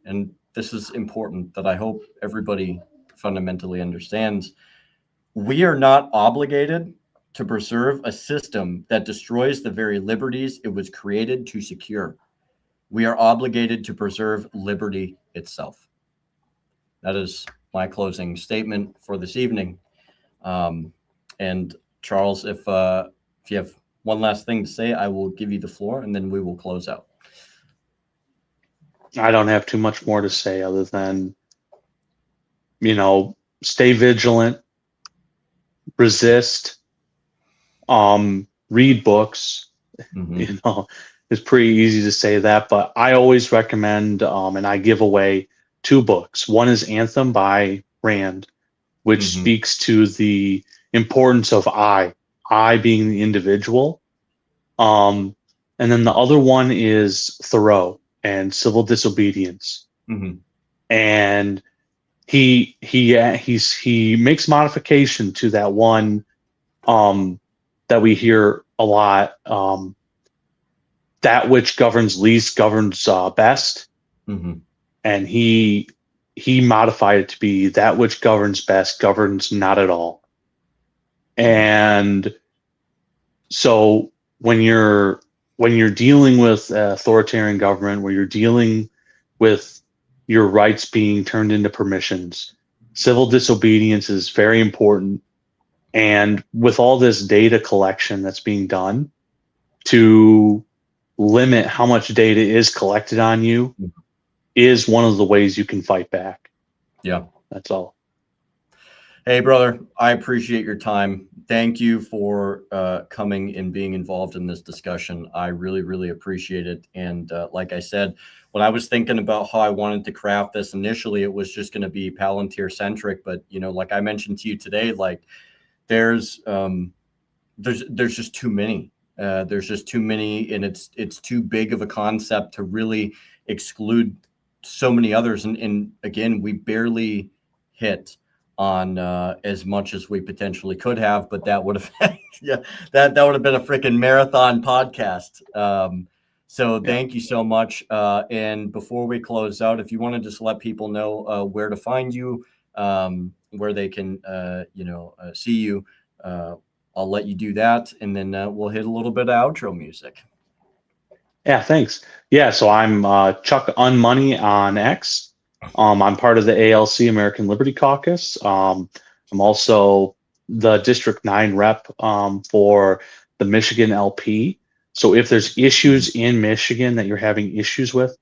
and this is important that I hope everybody fundamentally understands, we are not obligated to preserve a system that destroys the very liberties it was created to secure. We are obligated to preserve liberty itself. That is my closing statement for this evening. And Charles, if you have one last thing to say, I will give you the floor, and then we will close out. I don't have too much more to say other than, stay vigilant, resist, read books. Mm-hmm. It's pretty easy to say that, but I always recommend, and I give away 2 books. One is Anthem by Rand, which Mm-hmm. speaks to the importance of I being the individual. And then the other one is Thoreau and Civil Disobedience. Mm-hmm. And he makes modification to that one that we hear a lot. That which governs least governs best. Mm-hmm. And he he modified it to be that which governs best governs not at all. And so when you're dealing with authoritarian government, where you're dealing with your rights being turned into permissions, civil disobedience is very important. And with all this data collection that's being done to limit how much data is collected on you is one of the ways you can fight back. Yeah. That's all. Hey, brother, I appreciate your time. Thank you for coming and being involved in this discussion. I really, really appreciate it. And like I said, when I was thinking about how I wanted to craft this initially, it was just going to be Palantir centric. But, you know, like I mentioned to you today, like there's just too many. There's just too many, and it's too big of a concept to really exclude so many others. And again, we barely hit on as much as we potentially could have, but that would have that would have been a freaking marathon podcast. So thank you so much. And before we close out, if you want to just let people know where to find you, where they can see you, I'll let you do that, and then we'll hit a little bit of outro music. Yeah, thanks. Yeah, so I'm Chuck Unmoney on X. I'm part of the ALC, American Liberty Caucus. I'm also the District 9 rep for the Michigan LP. So if there's issues in Michigan that you're having issues with,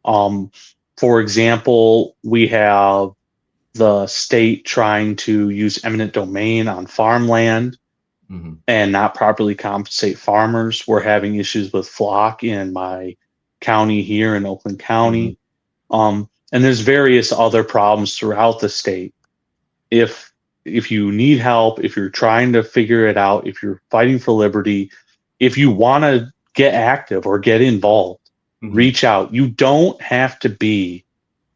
for example, we have the state trying to use eminent domain on farmland and not properly compensate farmers. We're having issues with flock in my county here in Oakland County. And there's various other problems throughout the state. If you need help, if you're trying to figure it out, if you're fighting for liberty, if you want to get active or get involved, reach out. You don't have to be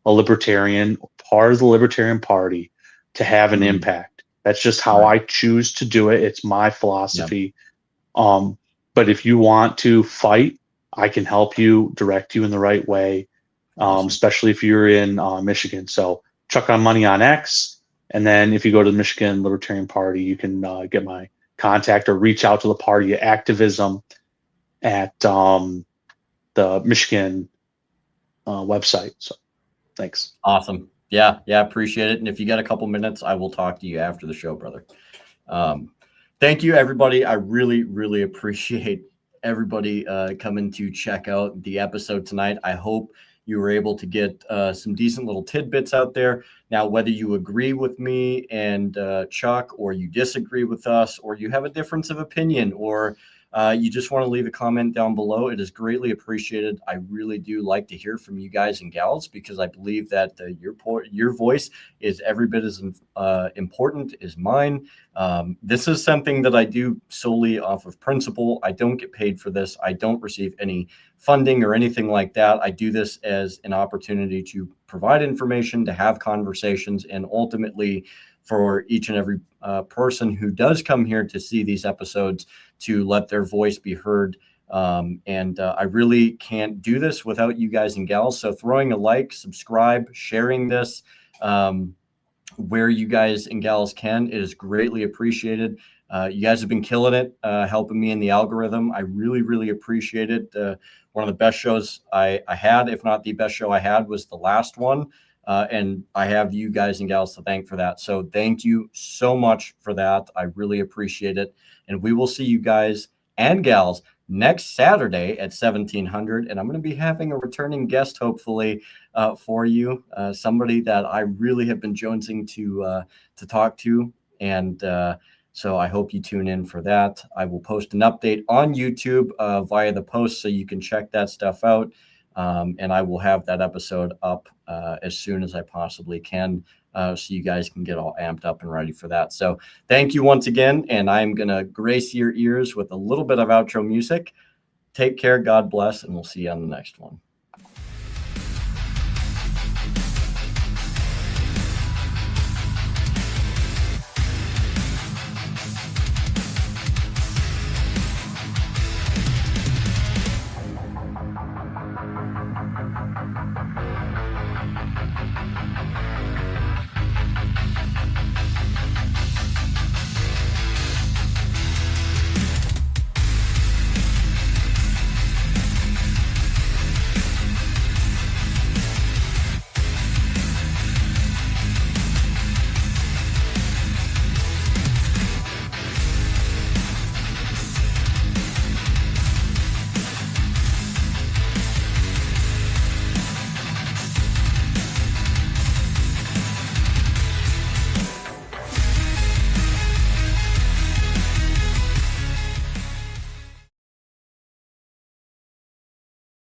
a libertarian or part of the Libertarian Party to have an impact. That's just how I choose to do it. It's my philosophy. But if you want to fight, I can help you, direct you in the right way, especially if you're in Michigan. So Chuck on Money on X. And then if you go to the Michigan Libertarian Party, you can get my contact or reach out to the party activism at the Michigan website. So thanks. Awesome. Yeah, appreciate it. And if you got a couple minutes, I will talk to you after the show, brother. Thank you, everybody. I really, really appreciate everybody coming to check out the episode tonight. I hope you were able to get some decent little tidbits out there. Now, whether you agree with me and Chuck, or you disagree with us, or you have a difference of opinion, or you just want to leave a comment down below, it is greatly appreciated. I really do like to hear from you guys and gals, because I believe that your voice is every bit as important as mine. This is something that I do solely off of principle. I don't get paid for this. I don't receive any funding or anything like that. I do this as an opportunity to provide information, to have conversations, and ultimately for each and every person who does come here to see these episodes, to let their voice be heard. And I really can't do this without you guys and gals. So throwing a like, subscribe, sharing this where you guys and gals can, it is greatly appreciated. You guys have been killing it, helping me in the algorithm. I really, really appreciate it. One of the best shows I had, if not the best show I had, was the last one. And I have you guys and gals to thank for that. So thank you so much for that. I really appreciate it. And we will see you guys and gals next Saturday at 1700. And I'm going to be having a returning guest, hopefully, for you. Somebody that I really have been jonesing to talk to. And so I hope you tune in for that. I will post an update on YouTube via the post, so you can check that stuff out. And I will have that episode up as soon as I possibly can, so you guys can get all amped up and ready for that. So thank you once again, and I'm going to grace your ears with a little bit of outro music. Take care, God bless, and we'll see you on the next one.